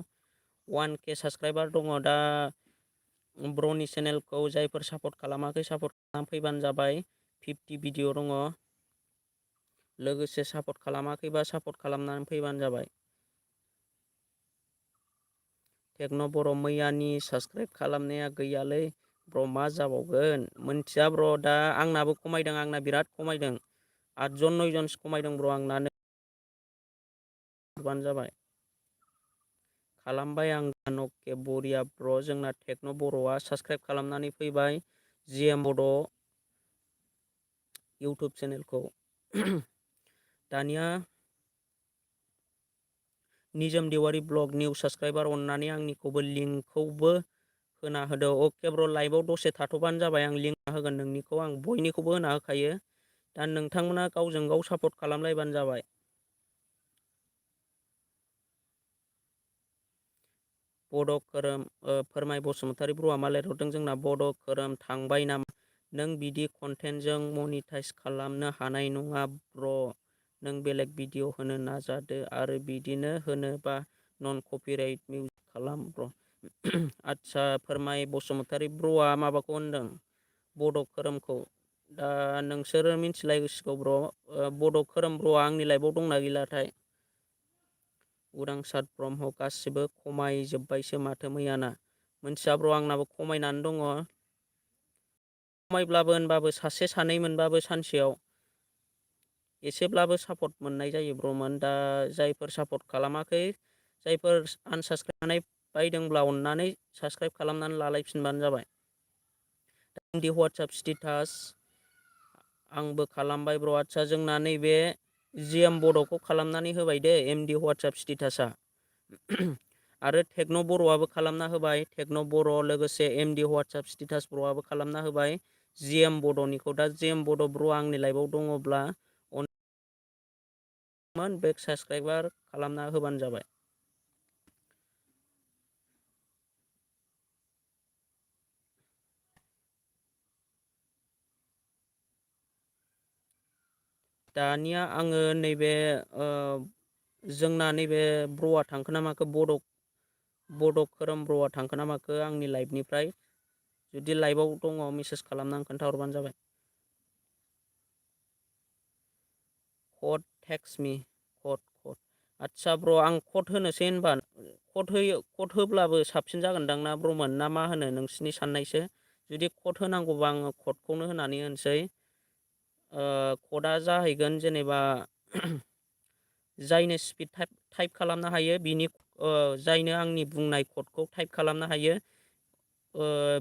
1K साबस्क्राइबार दङ दा। ब्र'नि चेनेलखौ जायफोर सापर्ट खालामाखै सापर्ट खालामना फैबानो जाबाय। 50 भिडिअ दङ। लोगोसे सापर्ट खालामाखैबा सापर्ट खालामनानै फैबानो जाबाय। टेक्न' बर', मैयानि साबस्क्राइब खालामनाया गैयालै ब्र', मा जाबावगोन मोनथिया ब्र'। दा आंनाबो खमायदों, आंना बिराद खमायदों। 8 जन 9 जनसो खमायदों ब्र'। आंना बानो जाबाय। खालामबाय आं अके बरिया ब्र'। जोंना टेक्न' बर'आ साबस्क्राइब खालामनानै फैबाय जिएम बड' इउटुब चेनेलखौ। दानिया निजोम दिवारि ब्लग निउ साबस्क्राइबार अननानै आंनिखौबो लिंकखौबो होना होदो। अके ब्र', लाइभआव दसे थाथ'बानो जाबाय, आं लिंक होगोन नोंनिखौ। आं बयनिखौबो होना होखायो। दा नोंथांमोना गावजों गाव सापर्ट खालामलायबानो जाबाय। बड' खोरोम फोरमाय बसुमतारी ब्र'आ मा लिरहरदों जोंना बड' खोरोम थांबाय नामा नों बिदि कन्टेन्टजों मनिटाइज खालामनो हानाय नङा ब्र' नों बेलेग भिडिअ होनो नाजादो आरो बिदिनो होनोबा नन कपिराइट मिउजिक खालाम ब्र'। आदसा फोरमाय बसुमतारी ब्र'आ माबाखौ होनदों बड' खोरोमखौ। दा नोंसोरो मिथिलायसिगौ ब्र'। बड' खोरोम ब्र'आ आंनि लाइफआव दंना गैलाथाय। उदांसार ब्रह्म गासिबो खमायजोब्बायसो माथो मैयाना। मोनथिया ब्र' आंनाबो खमायनानै दङ। खमायब्लाबो होनबाबो सासे सानै मोनबाबो सानसेयाव एसेब्लाबो सापर्ट मोननाय जायो ब्र'मोन। दा जायफोर सापर्ट खालामाखै जायफोर आनसाबस्क्राइब बायदोंब्ला अननानै साबस्क्राइब खालामनानै लालायफिनबानो जाबाय। आंनि वाट्सएप स्टेटास आंबो खालामबाय ब्र'। आदसा जोंना नैबे जिएम बड'खौ खालामनानै होबाय दे एमडि वाट्सएप स्टेटासआ। आरो टेक्न' बर'आबो खालामना होबाय टेक्न' बर' लोगोसे एमडि वाट्सएप स्टेटास बर'आबो खालामना होबाय जिएम बड'निखौ। दा जिएम बड' ब्र' आंनि लाइफआव दङब्ला बेक साबसक्राइबार खालामना होबानो जाबाय। दानिया आङो नैबे जोंना नैबे ब्र'आ थांखो ना माखो बड' खोरोम ब्र'आ थांखो ना माखो आंनि लाइफनिफ्राय। जुदि लाइभआव दङ मेसेज खालामनानै खोन्थाहरबानो जाबाय। कड टेक्स मि कड। आदसा ब्र' आं कड होनोसै होनबा कड होब्लाबो साबसिन जागोनदां ना ब्र'मोन ना मा होनो नोंसिनि साननायसो। जुदि कड होनांगौबा आङो कडखौनो होनानै होनोसै। कडआ जाहैगोन जेनेबा जायनो स्पिड टाइप खालामनो हायो बिनि जायनो आंनि बुंनाय कडखौ टाइप खालामनो हायो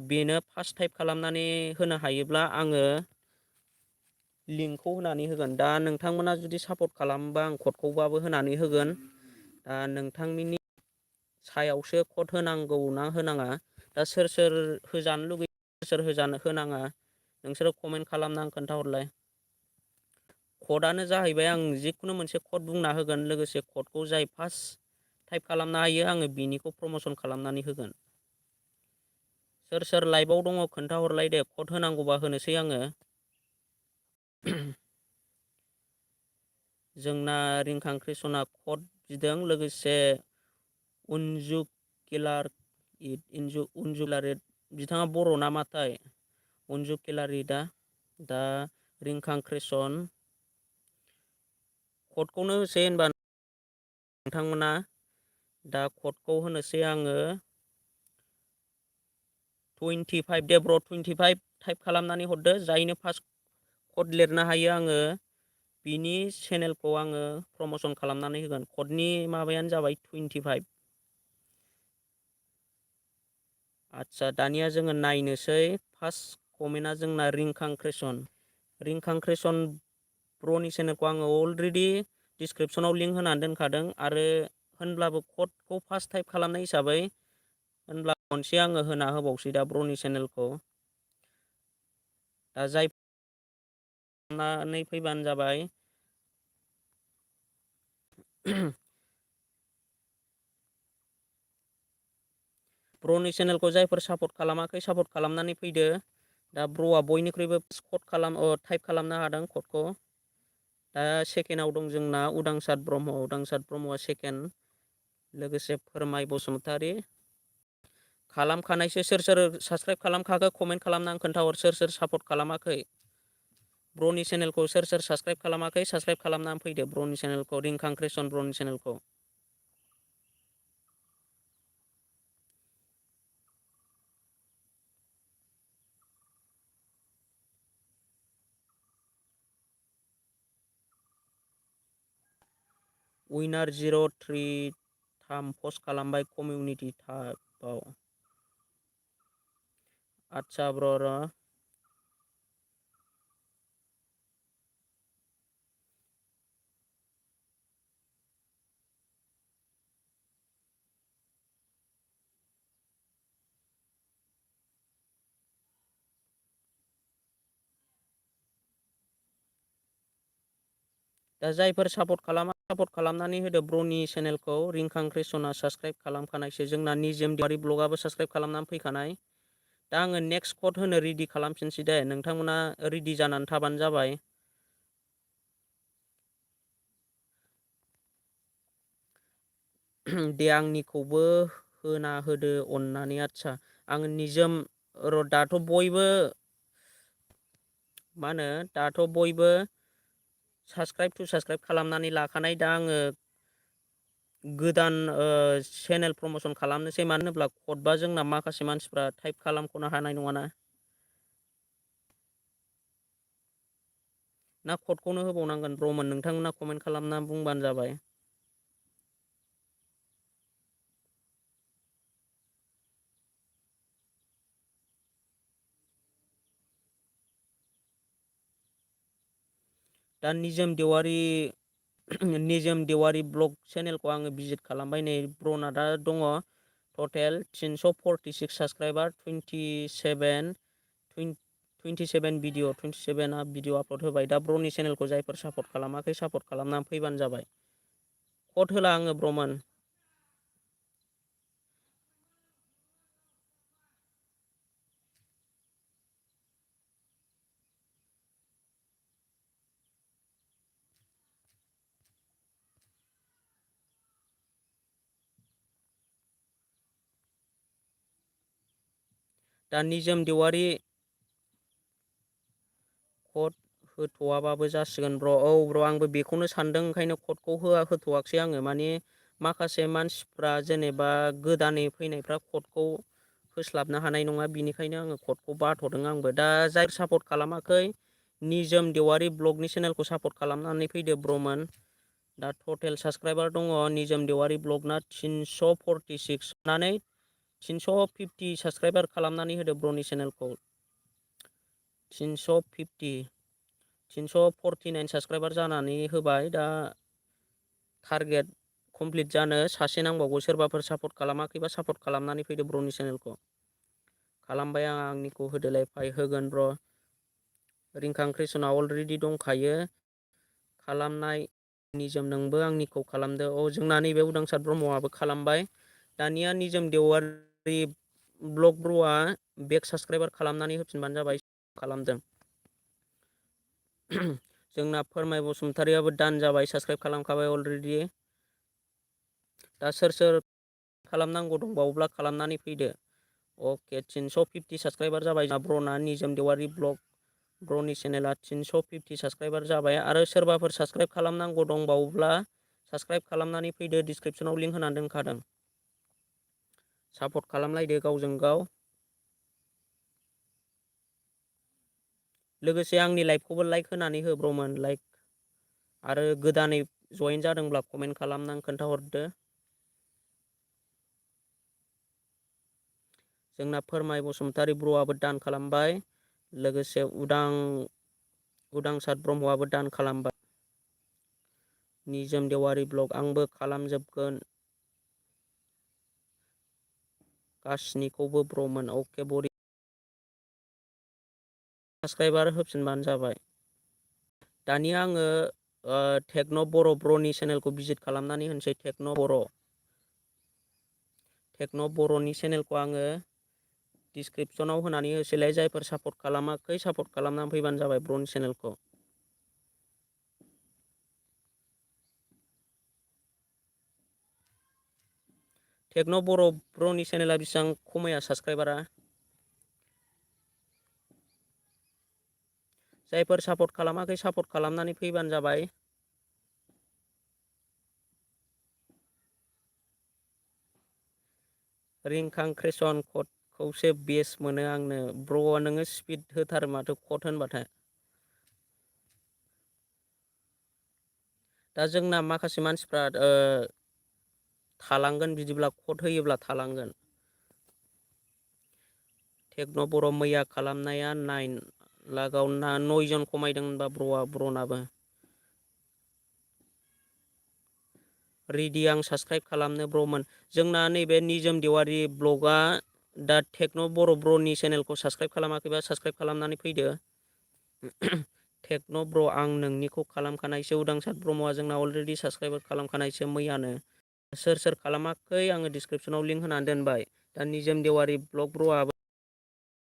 बेनो फार्स्ट टाइप खालामनानै होनो हायोब्ला आङो लिंकखौ होनानै होगोन। दा नोंथांमोना जुदि सापर्ट खालामोबा आं कडखौबाबो होनानै होगोन। दा नोंथांनि सायावसो कड होनांगौ ना होनाङा। दा सोर सोर होजानो लुगैयो सोर होजानो होनाङा नोंसोरो कमेन्ट खालामनानै खोन्थाहरलाय। कडआनो जाहैबाय आं जिखुनु मोनसे कड बुंना होगोन लोगोसे कडखौ जाय फार्स्ट टाइप खालामनो हायो आङो बिनिखौ प्रमसन खालामनानै होगोन। सोर सोर लाइभआव दङ खोन्थाहरलाय दे कड होनांगौबा होनोसै आङो। जोंना रिंखां कृष्णआ कड बिदों लोगोसे उनजु बिथाङा बर' नामाथाय अनजु किलारि दा रिंखां कृष्ण कडखौनो होसै होनबा नोंथांमोना। दा कडखौ होनोसै आङो 25 दे ब्र' 25 टाइप खालामनानै हरदो। जायनो फार्स्ट कड लिरनो हायो आङो बिनि चेनेलखौ आङो प्रमसन खालामनानै होगोन। कडनि माबायानो जाबाय 25। आदसा दानिया जोङो नायनोसै फार्स्ट कमेन्टआ जोंना रिंखां कृष्ण ब्र'नि चेनेलखौ आङो अलरेडि डिसक्रिपसनाव लिंक होनानै दोनखादों। आरो होनब्लाबो कडखौ फार्स्ट टाइप खालामनाय हिसाबै होनब्ला खनसे आङो होना होबावसै दा ब्र'नि चेनेलखौ। दा जाय फैबानो जाबाय। ब्र'नि चेनेलखौ जायफोर सापर्ट खालामाखै सापर्ट खालामनानै फैदो। दा ब्र'आ बयनिख्रुइबो टाइप खालामनो हादों कडखौ। दा सेकेन्डआव दं जोंना उदांसार ब्रह्मआ सेकेन्ड। लोगोसे फोरमाय बसुमतारी खालामखानायसो। सोर सोर साबसक्राइब खालामखाखो कमेन्ट खालामनानै खोन्थाहर सोर सोर सापर्ट खालामाखै। ब्र'नि चेनेलखौ सोर सोर साबसक्राइब खालामाखै साबसक्राइब खालामनानै फैदो ब्र'नि चेनेलखौ रिंखां कृष्ण ब्र'नि चेनेलखौ। उइनार 033 पस्ट खालामबाय कमिउनिटि टाबाव। आदसा ब्र' र' दा जायफोर सापर्ट खालामा सापर्ट खालामनानै होदो ब्र'नि चेनेलखौ रिंखां क्रिसना साबस्क्राइब खालामखानायसो जोंना निजोम दिवारि ब्लगाबो साबस्क्राइब खालामनानै फैखानाय। दा आङो नेक्स्ट कड होनो रेडि खालामफिनसै दे, नोंथांमोना रेडि जानानै थाबानो जाबाय। दे आंनिखौबो होना होदो अननानै। आदसा आं निजोम दाथ' बयबो मा होनो दाथ' बयबो साबस्क्राइब खालामनानै लाखानाय। दा आङो गोदान चेनेल प्रमसन खालामनोसै, मानो होनोब्ला कदबा जोंना माखासे मानसिफ्रा टाइप खालामख'नो हानाय नङाना। ना कदखौनो होबावनांगोन ब्र'मोन, नोंथांमोना कमेन्ट खालामना बुंबानो जाबाय। दा निजोम देवारि ब्लग चेनेलखौ आङो भिजिट खालामबाय। नै ब्र'ना दा दङ टटेल 346 साबस्क्राइबार, 27 भिडिअ आपल'ड होबाय। दा ब्र'नि चेनेलखौ जायफोर सापर्ट खालामाखै सापर्ट खालामनानै फैबानो जाबाय। कद होला आङो ब्र'मोन। दा निजोम देवारि कद होथ'वाबाबो जासिगोन ब्र'। औ ब्र', आंबो बेखौनो सानदों, ओंखायनो कदखौ होथ'वाखिसै आङो। माने माखासे मानसिफ्रा जेनेबा गोदानै फैनायफ्रा कदखौ होस्लाबनो हानाय नङा, बिनिखायनो आङो कदखौ बाथ'दों आंबो। दा जाय सापर्ट खालामाखै निजोम देवारि ब्लगनि चेनेलखौ सापर्ट खालामनानै फैदो ब्र'मोन। दा टटेल साबस्क्राइबार दङ निजोम देवारि ब्लगना 346, नानै 350 साबस्क्राइबार खालामनानै होदो ब्र'नि चेनेलखौ। 349 साबस्क्राइबार जानानै होबाय। दा टारगेट कमप्लिट जानो सासे नांबावगौ। सोरबाफोर सापर्ट खालामाखैबा सापर्ट खालामनानै फैदो ब्र'नि चेनेलखौ। खालामबाय आं आंनिखौ होदोलाय, फाय होगोन ब्र'। रिंखां क्रिसना अलरेडि दंखायो खालामनाय। निजोम नोंबो आंनिखौ खालामदो। औ जोंना नैबे उदांसार ब्रह्मआबो खालामबाय। दानिया निजोम देवारि ब्लग ब्र'आ बेक साबस्क्राइबार खालामनानै होफिनबानो जाबाय, खालामदों। जोंना फोरमाय बसुमतारियाबो दान जाबाय, साबस्क्राइब खालामखाबाय अलरेडि। दा सोर सोर खालामनांगौ दंबावोब्ला खालामनानै फैदो। अके, 350 साबस्क्राइबार जाबाय ब्र'ना। निजोम देवारि ब्र'नि चेनेला 350 साबस्क्राइबार जाबाय। आरो सोरबाफोर साबस्क्राइब खालामनांगौ दंबावोब्ला साबस्क्राइब खालामनानै फैदो, डिसक्रिपसनाव लिंक होनानै दोनखादों। सापर्ट खालामलायदो गावजों गाव। लोगोसे आंनि लाइभखौबो लाइक होनानै हो ब्र'मोन, लाइक। आरो गोदानै जयेन जादोंब्ला कमेन्ट खालामनानै खोन्थाहरदो। जोंना फोरमाय बसुमतारि ब्र'आबो दान खालामबाय। लोगोसे उदांसार ब्रह्मआबो दान खालामबाय। निजोम देवारि ब्लग आंबो खालामजोबगोन गासिनिखौबो ब्र'मोन। अके, बरि। साबस्क्राइबार होफिनबानो जाबाय। दानिया आङो टेक्न' बर' ब्र'नि चेनेलखौ भिजिट खालामनानै होनोसै। टेक्न' बर'नि चेनेलखौ आङो डिसक्रिपसनाव होनानै होसैलाय। जायफोर सापर्ट खालामाखै सापर्ट खालामनानै फैबानो जाबाय ब्र'नि चेनेलखौ। टेक्न' बर' ब्र'नि चेनेला बेसेबां खमाया साबस्क्राइबारा? जायफोर सापर्ट खालामाखै सापर्ट खालामनानै फैबानो जाबाय। रिंखां क्रिसन कदखौसो बेस्ट मोनो आंनो। ब्र' नोङो स्पिड होथारो माथो कद होनबाथाय। दा जोंना माखासे मानसिफ्रा थालांगोन, बिदिब्ला कद होयोब्ला थालांगोन। टेक्न' बर' मैया खालामनाया 9 लाखआव 9 जन खमायदों होनबा ब्र'नाबो। रेडि आं साबस्क्राइब खालामनो ब्र'मोन। जोंना नैबे निजोम देवारि ब्लगआ दा टेक्न' बर' ब्र'नि चेनेलखौ साबस्क्राइब खालामाखैबा साबस्क्राइब खालामनानै फैदो। टेक्न' ब्र' आं नोंनिखौ खालामखानायसो। उदांसार ब्रह्मआ जोंना अलरेडि साबस्क्राइबार खालामखानायसो मैयानो। सोर खालामाखै आङो डिसक्रिपसनाव लिंक होनानै दोनबाय। दा निजोम देवारि ब्लग ब्र'आबो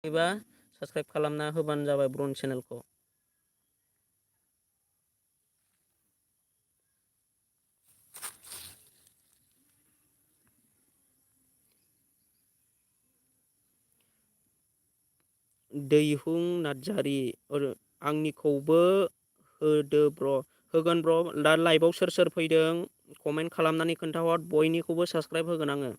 एबा साबस्क्राइब खालामना होबानो जाबाय ब्र'नि चेनेलखौ। दैहुं नार्जारि आंनिखौबो होदो ब्र'। होगोन ब्र'। दा लाइभआव सोर फैदों कमेन्ट खालामनानै खोन्थाहर। बयनिखौबो साबस्क्राइब होगोन आङो।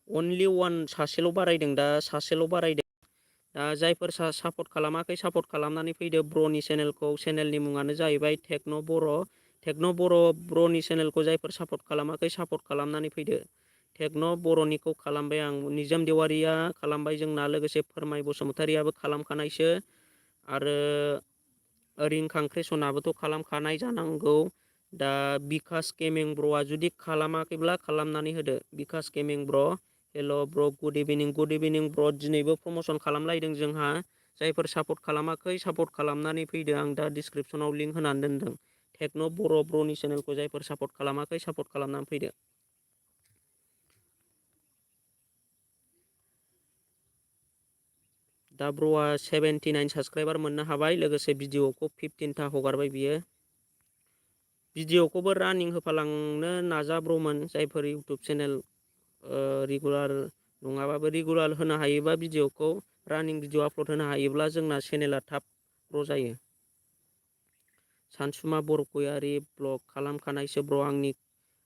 अनलि वान सासेल' बारायदों दा, सासेल' बारायदों। दा जायफोर सापर्ट खालामाखै सापर्ट खालामनानै फैदो ब्र'नि चेनेलखौ। चेनेलनि मुङानो जाहैबाय टेक्न' बर'। टेक्न' बर' ब्र'नि चेनेलखौ जायफोर सापर्ट खालामाखै सापर्ट खालामनानै फैदो। टेक्न' बर'निखौ खालामबाय आं। निजोम देवारिया खालामबाय जोंना, लोगोसे फोरमाय बसुमतारियाबो खालामखानायसो। आरो रिंखांख्रेसनाबोथ' खालामखानाय जानांगौ। दा बिकास गेमिं ब्र'आ जुदि खालामाखैब्ला खालामनानै होदो। बिकास गेमिं ब्र'। हेल' ब्र', गुड इभिनिं। गुड इभिनिं ब्र'। दिनैबो प्रमसन खालामलायदों जोंहा। जायफोर सापर्ट खालामाखै सापर्ट खालामनानै फैदो। आं दा डिसक्रिपसनाव लिंक होनानै दोनदों। टेक्न' बर' ब्र'नि चेनेलखौ जायफोर सापर्ट खालामाखै सापर्ट खालामनानै फैदो। दा ब्र'आ 79 साबस्क्राइबार मोननो हाबाय। लोगोसे भिडिअखौ 15था हगारबाय बियो। भिडिअखौबो रानिं होफालांनो नाजा ब्र'मोन। जायफोर इउटुब चेनेल रेगुलार नङाबाबो रेगुलार होनो हायोबा भिडिअखौ, रानिं भिडिअ आपल'ड होनो हायोब्ला जोंना चेनेला थाब ग्र' जायो। सानसुमा बरगयारि ब्लग खालामखानायसो ब्र'।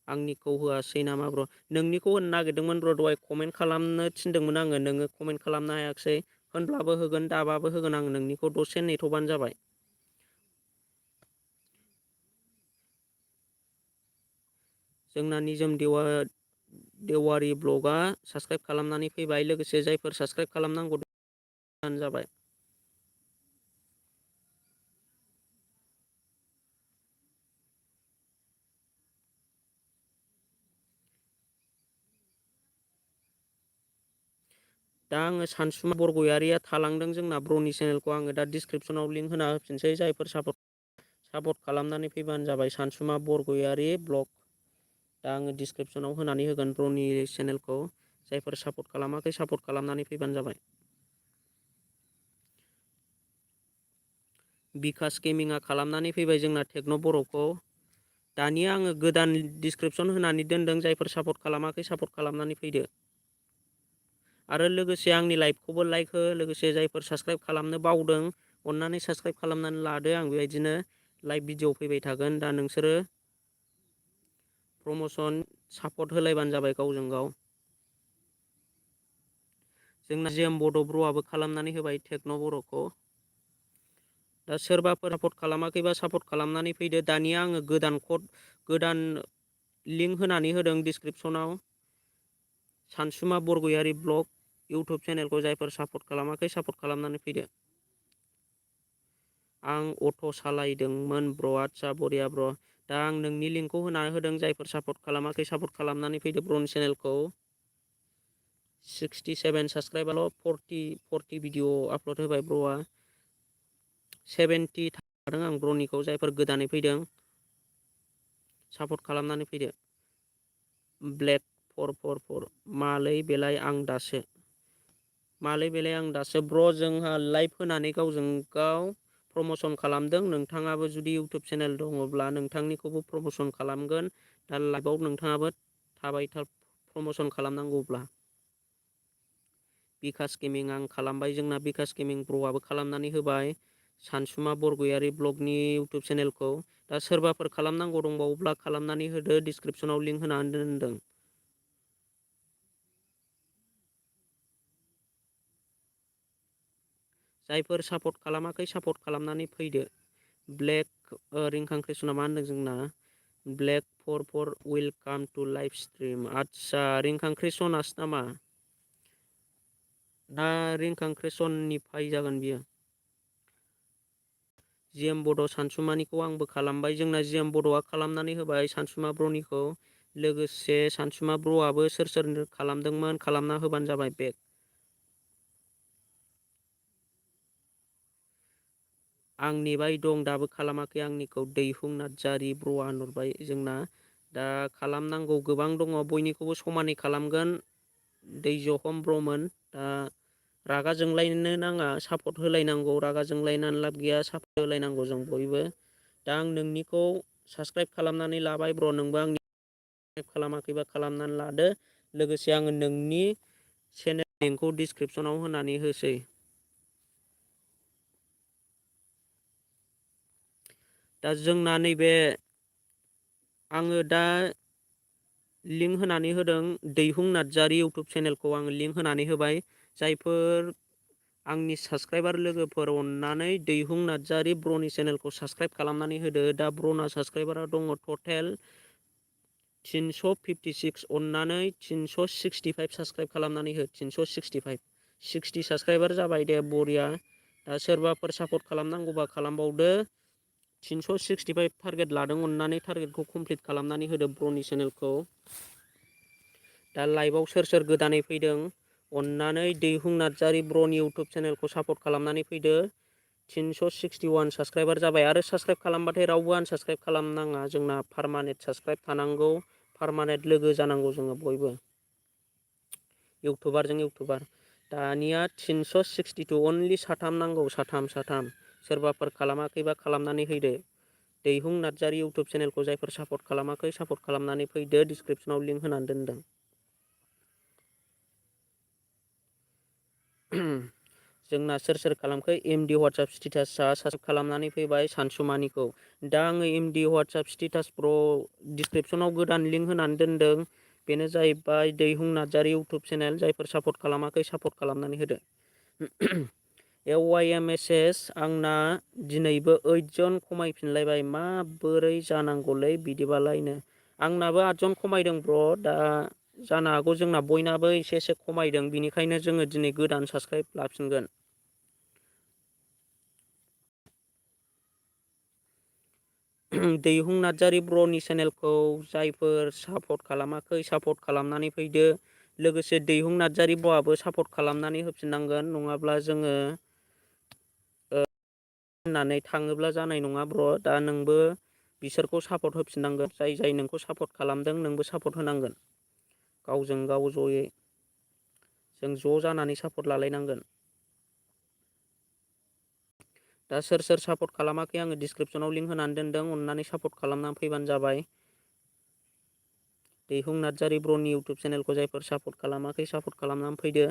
आंनिखौ होआसै नामा ब्र'? नोंनिखौ होनो नागिरदोंमोन ब्र'। दहाय कमेन्ट खालामनो थिनदोंमोन आङो। नोङो कमेन्ट खालामनो हायाखिसै। होनब्लाबो होगोन, दाबाबो होगोन आं नोंनिखौ। दसे नेथ'बानो जाबाय। जोंना निजोम देवारि ब्लगआ साबस्क्राइब खालामनानै फैबाय। लोगोसे जायफोर साबस्क्राइब खालामनांगौ जाबाय। दा आङो सानसुमा बरगयारिया थालांदों जोंना ब्र'नि चेनेलखौ आङो दा डिसक्रिपसनाव लिंक होना होफिनसै। जायफोर सापर्ट खालामनानै फैबानो जाबाय। सानसुमा बरगयारि ब्लग। दा आङो डिसक्रिपसनाव होनानै होगोन ब्र'नि चेनेलखौ। जायफोर सापर्ट खालामाखै सापर्ट खालामनानै फैबानो जाबाय। बिकास गेमिंआ खालामनानै फैबाय जोंना टेक्न' बर'खौ। दानिया आङो गोदान डिसक्रिपसन होनानै दोनदों। जायफोर सापर्ट खालामाखै सापर्ट खालामनानै फैदो। आरो लोगोसे आंनि लाइभखौबो लाइक हो। लोगोसे जायफोर साबस्क्राइब खालामनो बावदों अननानै साबस्क्राइब खालामनानै लादो। आं बेबायदिनो लाइभ भिडिअ फैबाय थागोन। दा नोंसोरो प्रमसन सापर्ट होलायबानो जाबाय गावजों गाव। जोंना जेएम बड' ब्र'आबो खालामनानै होबाय टेक्न' बर'खौ। दा सोरबाफोर सापर्ट खालामाखैबा सापर्ट खालामनानै फैदो। दानिया आङो गोदान लिंक होनानै होदों डिसक्रिपसनाव। सानसुमा बरगयारि ब्लग इउटुब चेनेलखौ जायफोर सापर्ट खालामाखै सापर्ट खालामनानै फैदो। आं अट' सालायदोंमोन ब्र'। आदसा बरिया ब्र'। दा आं नोंनि लिंकखौ होना होदों। जायफोर सापर्ट खालामाखै सापर्ट खालामनानै फैदो ब्र'नि चेनेलखौ। 67 साबस्क्राइबारल'। 40 भिडिअ आपल'ड होबाय ब्र'आ। 70 थादों आं ब्र'निखौ। जायफोर गोदानै फैदों सापर्ट खालामनानै फैदो। ब्लेक 444 मालै बेलाय आं दासो ब्र'। जोंहा लाइभ होनानै गावजों गाव प्रमसन खालामदों। नोंथाङाबो जुदि इउटुब चेनेल दङब्ला नोंथांनिखौबो प्रमसन खालामगोन। दा लाइभआव नोंथाङाबो थाबाय था प्रमसन खालामनांगौब्ला। बिकास गेमिं आं खालामबाय। जोंना बिकास गेमिं ब्र'आबो खालामनानै होबाय सानसुमा बरगयारि ब्लगनि इउटुब चेनेलखौ। दा सोरबाफोर खालामनांगौ दंबावोब्ला खालामनानै होदो। डिसक्रिपसनाव लिंक होनानै दोनदों। जायफोर सापर्ट खालामाखै सापर्ट खालामनानै फैदो। ब्लेक रिंखांख्रेसना मा होनदों जोंना? ब्लेक 44 वेलकाम टु लाइभ स्ट्रिम। आदसा रिंखांख्रेसनासो नामा? दा रिंखांख्रेसननिफ्राय जागोन बियो। जिएम बड' सानसुमानिखौ आंबो खालामबाय। जोंना जिएम बड'आ खालामनानै होबाय सानसुमा ब्र'निखौ। लोगोसे सानसुमा ब्र'आबो सोर खालामदोंमोन खालामना होबानो जाबाय बेक। आंनि बाय दं दाबो खालामाखै आंनिखौ दैहुं नार्जारि ब्र'आ होनहरबाय जोंना। दा खालामनांगौ गोबां दङ बयनिखौबो समानै खालामगोन। दैजहम ब्र'मोन दा रागा जोंलायनो नाङा सापर्ट होलायनांगौ रागा जोंलायनानै लाब गैया सापर्ट होलायनांगौ जों बयबो। दा आं नोंनिखौ साबसक्राइब खालामनानै लाबाय ब्र' नोंबो आंनि खालामाखैबा खालामनानै लादो लोगोसे आङो नोंनि चेनेल लिंकखौ डिसक्रिपसनाव होनानै होसै। दा जोंना नैबे आङो दा लिंक होनानै होदों दैहुं नार्जारि इउटुब चेनेलखौ आङो लिंक होनानै होबाय। जायफोर आंनि साबसक्राइबार लोगोफोर अननानै दैहुं नार्जारि ब्र'नि चेनेलखौ साबसक्राइब खालामनानै होदो। दा ब्र'ना साबसक्राइबारा दङ टटेल 356 अननानै 365 साबसक्राइब खालामनानै हो 365 60 साबसक्राइबार जाबाय दे बरिया। दा सोरबाफोर सापर्ट खालामनांगौबा खालामबावदो। 365 टारगेट लादों अननानै टारगेटखौ कमप्लिट खालामनानै होदो ब्र'नि चेनेलखौ। दा लाइभआव सोर गोदानै फैदों अननानै दैहुं नार्जारि ब्र'नि इउटुब चेनेलखौ सापर्ट खालामनानै फैदो। 361 साबसक्राइबार जाबाय आरो साबसक्राइब खालामबाथाय रावबो आनसाबसक्राइब खालामनाङा जोंना पारमानेन्ट साबसक्राइब थानांगौ पारमानेन्ट लोगो जानांगौ जोङो बयबो इउटुबारजों इउटुबार। दानिया 362 अनलि साथाम नांगौ साथाम सोरबाफोर खालामाखैबा खालामनानै फैदो। दैहुं नार्जारि इउटुब चेनेलखौ जायफोर सापर्ट खालामाखै सापर्ट खालामनानै फैदो डिसक्रिपसनाव लिंक होनानै दोनदों। जोंना सोर खालामखो एमडि वाट्सएप स्टेटासआ साबसक्राइब खालामनानै फैबाय सानसुमानिखौ। दा आङो एमडि वाट्सएप स्टेटास प्र' डिसक्रिपसनाव गोदान लिंक होनानै दोनदों। बेनो जाहैबाय दैहुं नार्जारि इउटुब चेनेल जायफोर सापर्ट खालामाखै सापर्ट खालामनानै होदो। AYMSS आंना दिनैबो 8 जन खमायफिनलायबाय माबोरै जानांगौलै बिदिबालायनो। आंनाबो 8 जन खमायदों ब्र' दा जानो हागौ जोंना बयनाबो एसे खमायदों बिनिखायनो जोङो दिनै गोदान साबसक्राइब लाफिनगोन। दैहुं नार्जारि ब्र'नि चेनेलखौ जायफोर सापर्ट खालामाखै सापर्ट खालामनानै फैदो। लोगोसे दैहुं नार्जारि ब्र'आबो सापर्ट खालामनानै होफिननांगोन नङाब्ला जोङो होननानै थाङोब्ला जानाय नङा ब्र' दा नोंबो बिसोरखौ सापर्ट होफिननांगोन जाय नोंखौ सापर्ट खालामदों नोंबो सापर्ट होनांगोन। गावजों गाव जयै जों ज' जानानै सापर्ट लालायनांगोन। दा सोर सापर्ट खालामाखै आङो डिसक्रिपसनाव लिंक होनानै दोनदों अननानै सापर्ट खालामनानै फैबानो जाबाय। दैहुं नार्जारि ब्र'नि इउटुब चेनेलखौ जायफोर सापर्ट खालामाखै सापर्ट खालामनानै फैदो।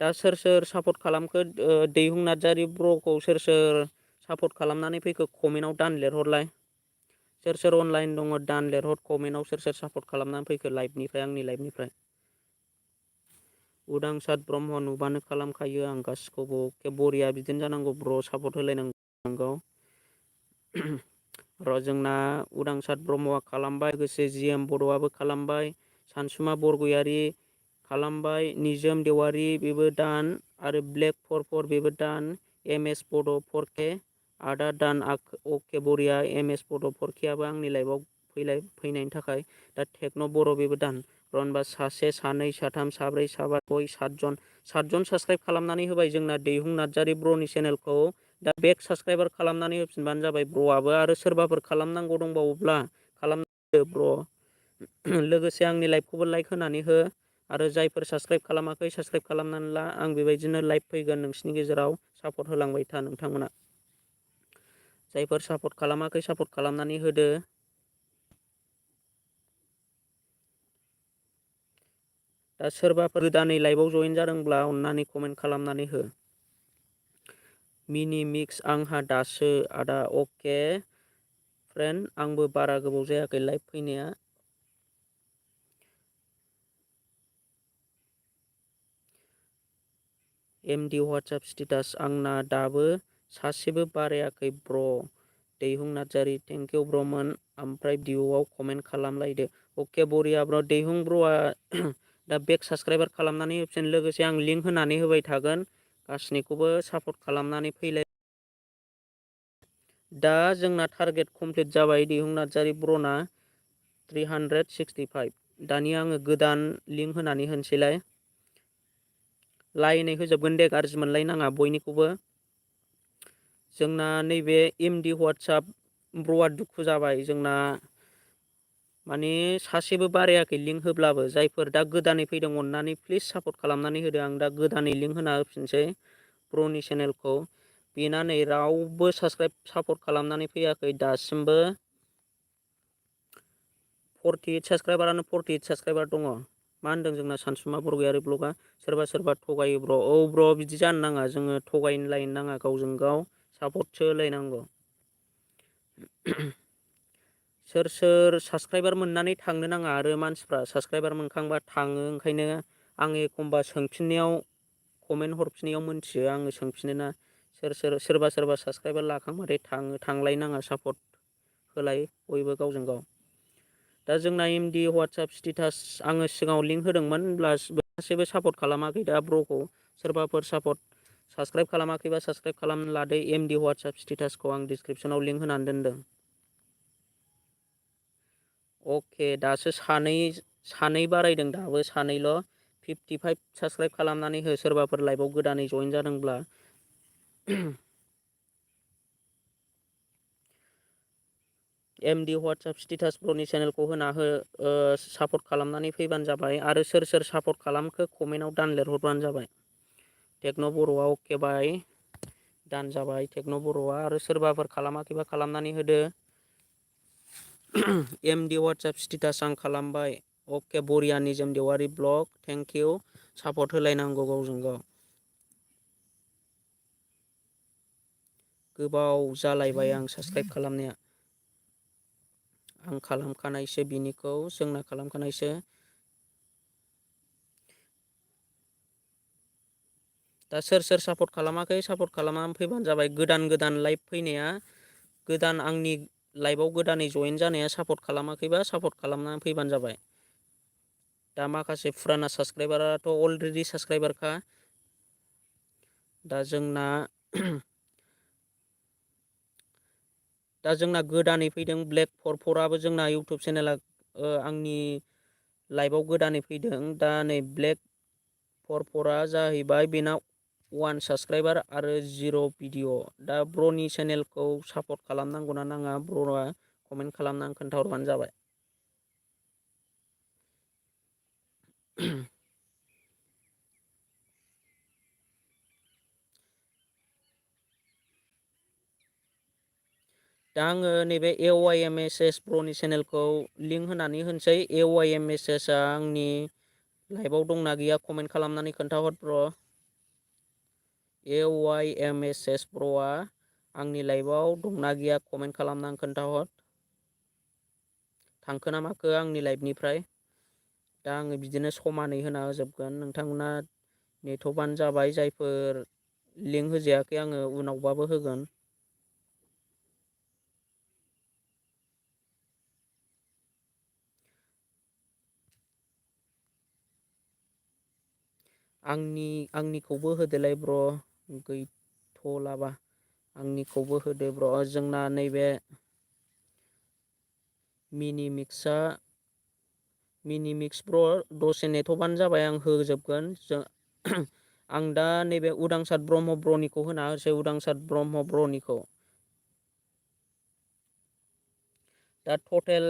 दा सोर सापर्ट खालामखो दैहुं नार्जारि ब्र'खौ सोर सापर्ट खालामनानै फैखो कमेन्टआव दान लिरहरलाय। सोर अनलाइन दङ दान लिरहर कमेन्टआव सोर सापर्ट खालामनानै फैखो लाइभनिफ्राय आंनि लाइभनिफ्राय। उदांसार ब्रह्म नुबानो खालामखायो आं गासिखौबो एखे बरिया बिदिनो जानांगौ ब्र' सापर्ट होलायनांगौ। र' जोंना उदांसार ब्रह्मआ खालामबाय लोगोसे जिएम बड'आबो खालामबाय। सानसुमा बरगयारि खालामबाय निजोम देवारि बेबो दान आरो ब्लेक 44 बेबो दान एम एस बड' 4K आदा दान अके बरिया एम एस बड' 4Kआबो आंनि लाइफआव फैनायनि थाखाय दा टेक्न' बर' बेबो दान रनबा सासे सानै साथाम साब्रै साबा सय 7 जन साबसक्राइब खालामनानै होबाय जोंना दैहुं नार्जारि ब्र'नि चेनेलखौ। दा बेक साबसक्राइबार खालामनानै होफिनबानो जाबाय ब्र'आबो आरो सोरबाफोर खालामनांगौ दंबावोब्ला खालामदो ब्र'। लोगोसे आंनि लाइभखौबो लाइक होनानै हो आरो जायफोर साबसक्राइब खालामाखै साबसक्राइब खालामनानै ला आं बेबायदिनो लाइभ फैगोन नोंसिनि गेजेराव सापर्ट होलांबाय था नोंथांमोना। जायफोर सापर्ट खालामाखै सापर्ट खालामनानै होदो। दा सोरबाफोर गोदानै लाइभआव जयेन जादोंब्ला अननानै कमेन्ट खालामनानै हो। मिनि मिक्स आंहा दासो आदा अके फ्रेन्ड आंबो बारा गोबाव जायाखै लाइभ फैनाया। एमडि वाट्सएप स्टेटास आंना दाबो सासेबो बारायाखै ब्र'। दैहुं नार्जारि थेंकिउ ब्र'मोन ओमफ्राय भिडिअ'आव कमेन्ट खालामलायदो। अके बरिया ब्र' दैहुं ब्र'आ दा बेक साबसक्राइबार खालामनानै होफिन लोगोसे आं लिंक होनानै होबाय थागोन गासैनिखौबो सापर्ट खालामनानै फैलाय। दा जोंना टारगेट कमप्लिट जाबाय दिहुं नार्जारि ब्रना 365। दानि आङो गोदान लिंक होनानै होनोसैलाय। लाइनै होजोबगोन दे, गाज्रि मोनलायनाङा बयनिखौबो। जोंना नैबे एमडि वाट्सआप ब्र'आ दुखु जाबाय जोंना, माने सासेबो बारायाखै लिंक होब्लाबो। जायफोर दा गोदानै फैदों अननानै प्लिज सापर्ट खालामनानै होदो। आं दा गोदानै लिंक होना होफिनसै ब्र'नि चेनेलखौ। बेना नै रावबो सापर्ट खालामनानै फैयाखै दासिमबो। 48 साबस्क्राइबारानो 48 साबस्क्राइबार दङ। मा होनदों जोंना सानसुमा बरगयारि ब्लगआ? सोरबा थगायो ब्र'। औ ब्र', बिदि जानो नाङा। जोङो थगायलायनो नाङा, गावजों गाव सापर्टसो होलायनांगौ। सोर साबस्क्राइबार मोननानै थांनो नाङा, आरो मानसिफ्रा साबस्क्राइबार मोनखांबा थाङो। ओंखायनो आं एखमबा सोंफिननायाव, कमेन्ट हरफिननायाव मोनथियो आङो, सोंफिनो ना सोरबा साबस्क्राइबार लाखांबाथाय थाङो। थांलायनाङा, सापर्ट होलाय बयबो गावजों गाव। दा जोंना एमडि वाट्सआप स्टेटास आङो सिगाङाव लिंक होदोंमोन, होनब्ला गासैबो सापर्ट खालामाखै दा ब्र'खौ। सोरबाफोर साबस्क्राइब खालामाखैबा साबस्क्राइब खालामना लादो। एमडि वाट्सआप स्टेटासखौ आं डिसक्रिपसनाव लिंक होनानै दोनदों। अके, दासो सानै बारायदों, दाबो सानैल'। 55 साबस्क्राइब खालामनानै हो, सोरबाफोर लाइभआव गोदानै जइन जादोंब्ला। एमडि वाट्सआप स्टेटास ब्र'नि चेनेलखौ होना हो, सापर्ट खालामनानै फैबानो जाबाय। आरो सोर सापर्ट खालामखो कमेन्टआव दान लिरहरबानो जाबाय। टेक्न' बर'आ अके बाय, दान जाबाय टेक्न' बर'आ। आरो सोरबाफोर खालामाखैबा खालामनानै होदो। एमडि वाट्सआप स्टेटास आं खालामबाय। अके, बरिया। निजोम देवारि ब्लग, थेंक इउ। सापर्ट होलायनांगौ गावजों गाव। गोबाव जालायबाय आं साबस्क्राइब खालामनाया। आं खालामखानायसो, बिनिखौ जोंना खालामखानायसो। दा सोर सापर्ट खालामाखै, सापर्ट खालामनानै फैबानो जाबाय। गोदान लाइभ फैनाया, गोदान आंनि लाइभआव गोदानै जइन जानाया सापर्ट खालामाखैबा सापर्ट खालामनानै फैबानो जाबाय। दा माखासे फुराना साबस्क्राइबाराथ' अलरेडि साबस्क्राइबारखा। दा जोंना गोदानै फैदों ब्लेक 44आबो जोंना इउटुब चेनेला, आंनि लाइभआव गोदानै फैदों। दा नै ब्लेक 44आ जाहैबाय, बेना 1 साबस्क्राइबार आरो 0 भिडिअ'। दा ब्र'नि चेनेलखौ सापर्ट खालामनांगौना नाङा, ब्र'आ कमेन्ट खालामनानै खोन्थाहरबानो जाबाय। दा आङो नैबे AYMSS ब्र'नि चेनेलखौ लिंक होनानै होनोसै। AYMSSआ आंनि लाइभआव दंना गैया कमेन्ट खालामनानै खोन्थाहर ब्र'। AYMSS ब्र'आ आंनि लाइभआव दंना गैया कमेन्ट खालामनानै खोन्थाहर। थांखो ना माखो आंनि लाइभनिफ्राय। दा आङो बिदिनो समानै होना होजोबगोन। नोंथांमोना नेथ'बानो जाबाय। जायफोर लिंक होजायाखै आङो उनावबाबो होगोन। आंनिखौबो होदोलाय ब्र', गैथ'लाबा आंनिखौबो होदो ब्र'। जोंना नैबे मिनिमिक्स ब्र', दसे नेथ'बानो जाबाय, आं होजोबगोन। आं दा नैबे उदांसार ब्रह्म ब्र'निखौ होना होसै। उदांसार ब्रह्म ब्र'निखौ। दा टटेल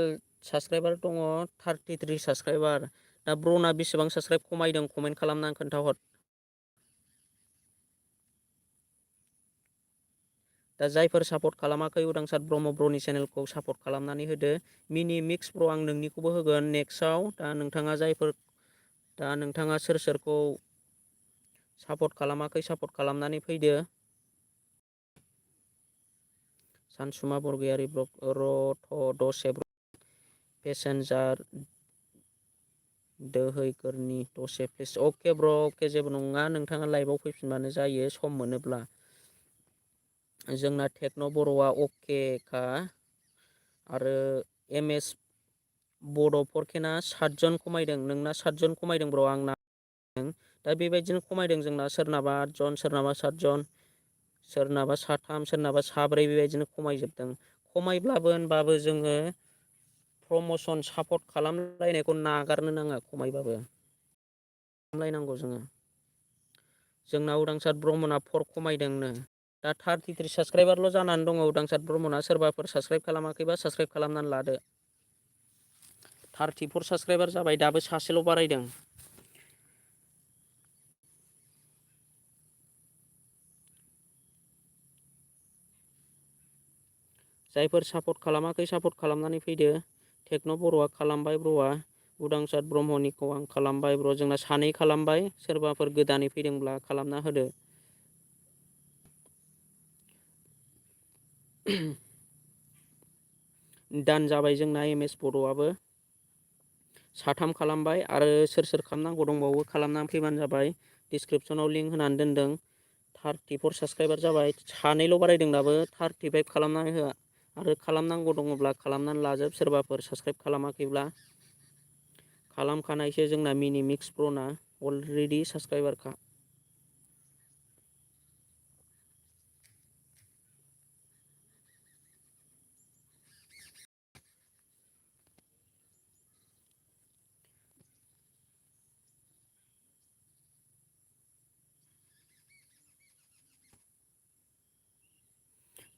साबस्क्राइबार दङ 33 साबस्क्राइबार। दा ब्र'ना बेसेबां साबस्क्राइब खमायदों कमेन्ट खालामनानै खोन्थाहर। दा जायफोर सापर्ट खालामाखै उदांसार ब्रह्म ब्र'नि चेनेलखौ सापर्ट खालामनानै होदो। मिनिमिक्स ब्र' आं नोंनिखौबो होगोन नेक्स्टआव। दा नोंथाङा सोरखौ सापर्ट खालामाखै सापर्ट खालामनानै फैदो। सानसुमा बरगयारि ब्लग, रथ' दसे पेसेन्जार दोहैगोरनि दसे प्लिज। अके ब्र', अके, जेबो नङा। नोंथाङा लाइभआव फैफिनबानो जायो सम मोनोब्ला। जोंना टेक्न' बर'आ अकेखा। आरो MS बड' फरकेना 7 जन खमायदों। नोंना 7 जन खमायदों ब्र'। आंना दा बेबायदिनो खमायदों जोंना सोरनाबा 8 जन सोरनाबा 7 जन सोरनाबा 3 सोरनाबा 4 बेबायदिनो खमायजोबदों। खमायब्लाबो होनबाबो जोङो प्रम'सन सापर्ट खालामलायनायखौ नागारनो नाङा खमायबाबो। खालामलायनांगौ जोङो। जोंना उदांसार ब्रह्मना 4 खमायदोंनो। दा 33 साबस्क्राइबारल' जानानै दङ उदांसार ब्रह्मना। सोरबाफोर साबस्क्राइब खालामाखैबा साबस्क्राइब खालामनानै लादो। 34 साबस्क्राइबार जाबाय, दाबो सासेल' बारायदों। जायफोर सापर्ट खालामाखै सापर्ट खालामनानै फैदो। टेक्न' बर'आ खालामबाय ब्र'आ। उदांसार ब्रह्मनिखौ आं खालामबाय ब्र'। जोंना 2 खालामबाय। सोरबाफोर गोदानै फैदोंब्ला खालामना होदो। दान जाबाय जोंना MS बर'आबो। 3 खालामबाय आरो सोर खालामनांगौ दंबावो खालामनानै फैबानो जाबाय। डिसक्रिपसनाव लिंक होनानै दोनदों। 34 साबस्क्राइबार जाबाय। 2ल' बारायदों दाबो। 35 खालामनानै हो आरो खालामनांगौ दङब्ला खालामनानै लाजोब। सोरबाफोर साबस्क्राइब खालामाखैब्ला खालामखानायसो जोंना मिनि मिक्स प्र'ना अलरेडि साबस्क्राइबारखा।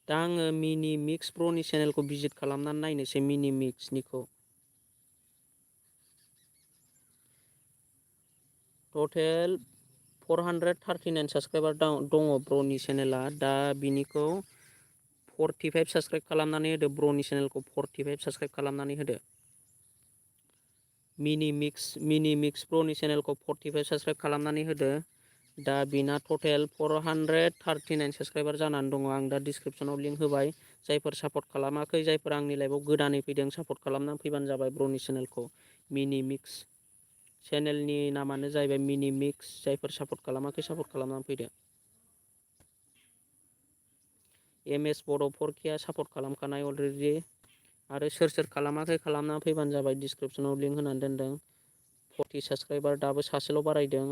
दा आङो मिनि मिक्स प्र'नि चेनेलखौ भिजिट खालामनानै नायनोसै मिनि मिक्सनिखौ। टटेल 439 साबस्क्राइबार दङ ब्र'नि चेनेला। दा बिनिखौ 45 साबस्क्राइब खालामनानै होदो। ब्र'नि चेनेलखौ 45 साबस्क्राइब खालामनानै होदो। मिनि मिक्स ब्र'नि चेनेलखौ 45 साबस्क्राइब खालामनानै होदो। दा बिना टटेल 439 साबस्क्राइबार जानानै दङ। आं दा डिसक्रिपसनाव लिंक होबाय। जायफोर सापर्ट खालामाखै जायफोर आंनि लाइभआव गोदानै फैदों सापर्ट खालामनानै फैबानो जाबाय ब्र'नि चेनेलखौ। मिनि मिक्स चेनेलनि नामानो जाहैबाय मिनि मिक्स। जायफोर सापर्ट खालामाखै सापर्ट खालामनानै फैदो। MS बड' 4K सापर्ट खालामखानाय अलरेडि। आरो सोर खालामाखै खालामनानै फैबानो जाबाय। डिसक्रिपसनाव लिंक होनानै दोनदों। 40 साबस्क्राइबार दाबो सासेल' बारायदों।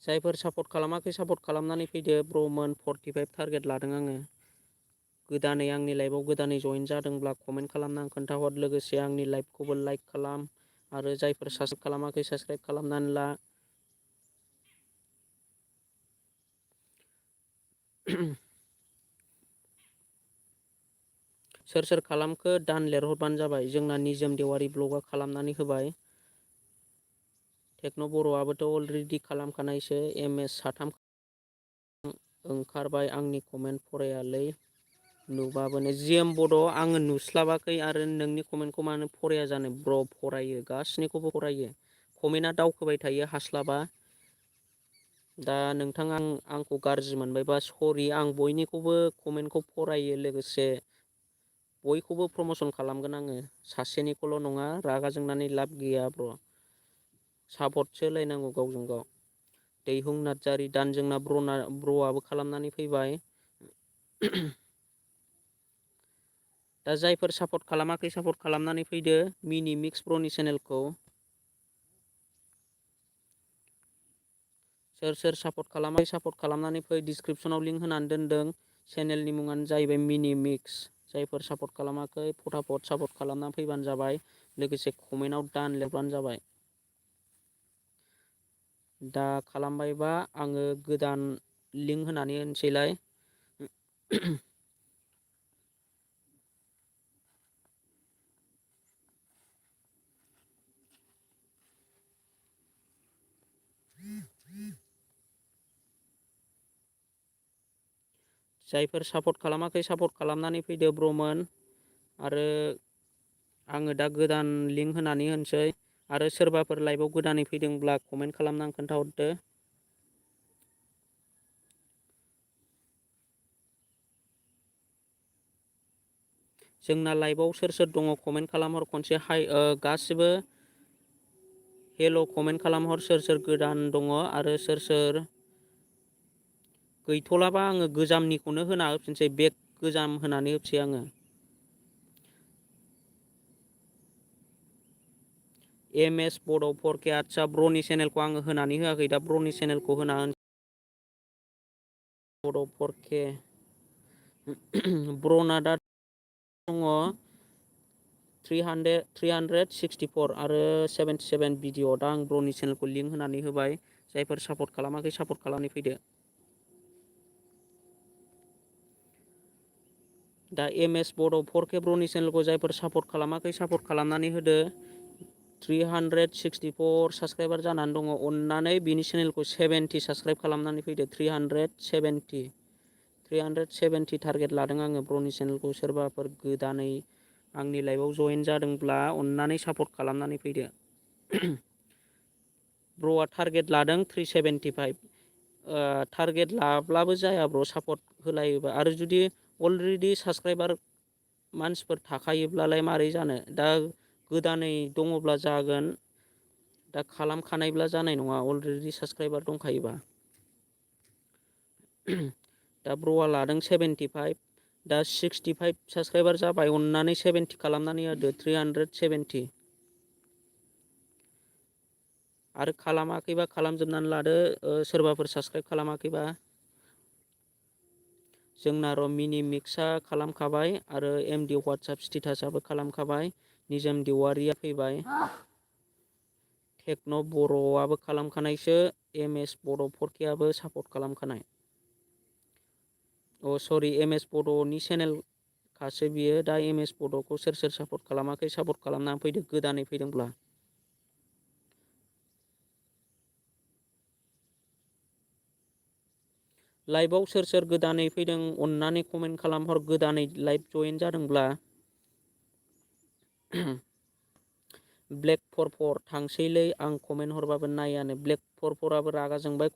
जायफोर सापर्ट खालामाखै सापर्ट खालामनानै फैदो। ब्र'मोन 45 टारगेट लादों आङो। गोदानै आंनि लाइभआव गोदानै जइन जादोंब्ला कमेन्ट खालामनानै खोन्थाहर। लोगोसे आंनि लाइभखौबो लाइक खालाम आरो जायफोर साबस्क्राइब खालामाखै साबस्क्राइब खालामनानै ला। सोर खालामखो दान लिरहरबानो जाबाय। जोंना निजोम देवारि ब्लगआ खालामनानै होबाय। टेक्न' बर'आबोथ' अलरेडि खालामखानायसो। MS 3 ओंखारबाय। आंनि कमेन्ट फरायालै नुबाबोनो। GM बड' आङो नुस्लाबाखै आरो नोंनि कमेन्टखौ मानो फराया जानो ब्र'। फरायो, गासैनिखौबो फरायो। कमेन्टआ दावखोबाय थायो हास्लाबा। दा नोंथाङा आंखौ गाज्रि मोनबायबा सरि। आं बयनिखौबो कमेन्टखौ फरायो। लोगोसे बयखौबो प्रम'सन खालामगोन आङो। सासेनिखौल' नङा। रागा जोंनानै लाब गैया ब्र'। सापर्टसो होलायनांगौ गावजों गाव। दैहुं नार्जारि दान जोंना ब्र'आबो खालामनानै फैबाय। दा जायफोर सापर्ट खालामाखै सापर्ट खालामनानै फैदो मिनि मिक्स ब्र'नि चेनेलखौ। सोर सापर्ट खालामाखै सापर्ट खालामनानै फै। डिसक्रिपसनाव लिंक होनानै दोनदों। चेनेलनि मुङानो जाहैबाय मिनि मिक्स। जायफोर सापर्ट खालामाखै फटाफट सापर्ट खालामनानै फैबानो जाबाय। लोगोसे कमेन्टआव दान लिरबानो जाबाय। दा खालामबायबा आङो गोदान लिंक होनानै होनोसैलाय। जायफोर सापर्ट खालामाखै सापर्ट खालामनानै फैदो ब्र'मोन। आरो आङो दा गोदान लिंक होनानै होनोसै। आरो सोरबाफोर लाइभआव गोदानै फैदोंब्ला कमेन्ट खालामनानै खोन्थाहरदो। जोंना लाइभआव सोर दङ कमेन्ट खालामहर खनसे। हाय गासिबो हेल' कमेन्ट खालामहर। सोर गोदान दङ आरो सोर गैथ'लाबा आङो गोजामनिखौनो होना होफिनसै। बेक गोजाम होनानै होफिनसै आङो। MS बड'आव 4K आदसा ब्र'नि चेनेलखौ आङो होनानै होआखै दा ब्र'नि चेनेलखौ होना होनोसै बड'आव 4K ब्र'ना दा दङ 364 आरो 77 भिडिअ दा आं ब्र'नि चेनेलखौ लिंक होनानै होबाय जायफोर सापर्ट खालामाखै सापर्ट खालामनानै फैदो दा MS बड'आव 4K ब्र'नि चेनेलखौ जायफोर सापर्ट खालामाखै सापर्ट खालामनानै होदो 364 साबस्क्राइबार जानानै दङ अननानै बिनि चेनेलखौ 70 साबस्क्राइब खालामनानै फैदो 370 टारगेट लादों आङो ब्र'नि चेनेलखौ सोरबाफोर गोदानै आंनि लाइभआव जइन जादोंब्ला अननानै सापर्ट खालामनानै फैदो ब्र'आ टारगेट लादों 375 टारगेट लाब्लाबो जाया ब्र' सापर्ट होलायोबा आरो जुदि अलरेडि साबस्क्राइबार मानसिफोर थाखायोब्लालाय मारै जानो दा गोदानै दङब्ला जागोन दा खालामखानायब्ला जानाय नङा अलरेडि साबस्क्राइबार दंखायोबा दा ब्र'आ लादों 75 दा 65 साबस्क्राइबार जाबाय अननानै 70 खालामनानै होदो 370 आरो खालामाखैबा खालामजोबनानै लादो सोरबाफोर साबस्क्राइब खालामाखैबा जोंना र' मिनि मिक्सआ खालामखाबाय आरो MD वाट्सएप स्टेटासआबो खालामखाबाय निजोम देवारिया फैबाय टेक्न' बर'आबो खालामखानायसो MS बड' 4Kआबो सापर्ट खालामखानाय सरि MS बड'नि चेनेलखासो बियो दा MS बड'खौ सोर सोर सापर्ट खालामाखै सापर्ट खालामनानै फैदो गोदानै फैदोंब्ला लाइभआव सोर सोर गोदानै फैदों अननानै कमेन्ट खालामहर गोदानै लाइभ जइन जादोंब्ला ब्लेक 44 थांसैलै आं कमेन्ट हरबाबो नायानो ब्लेक 44आबो रागा जोंबाय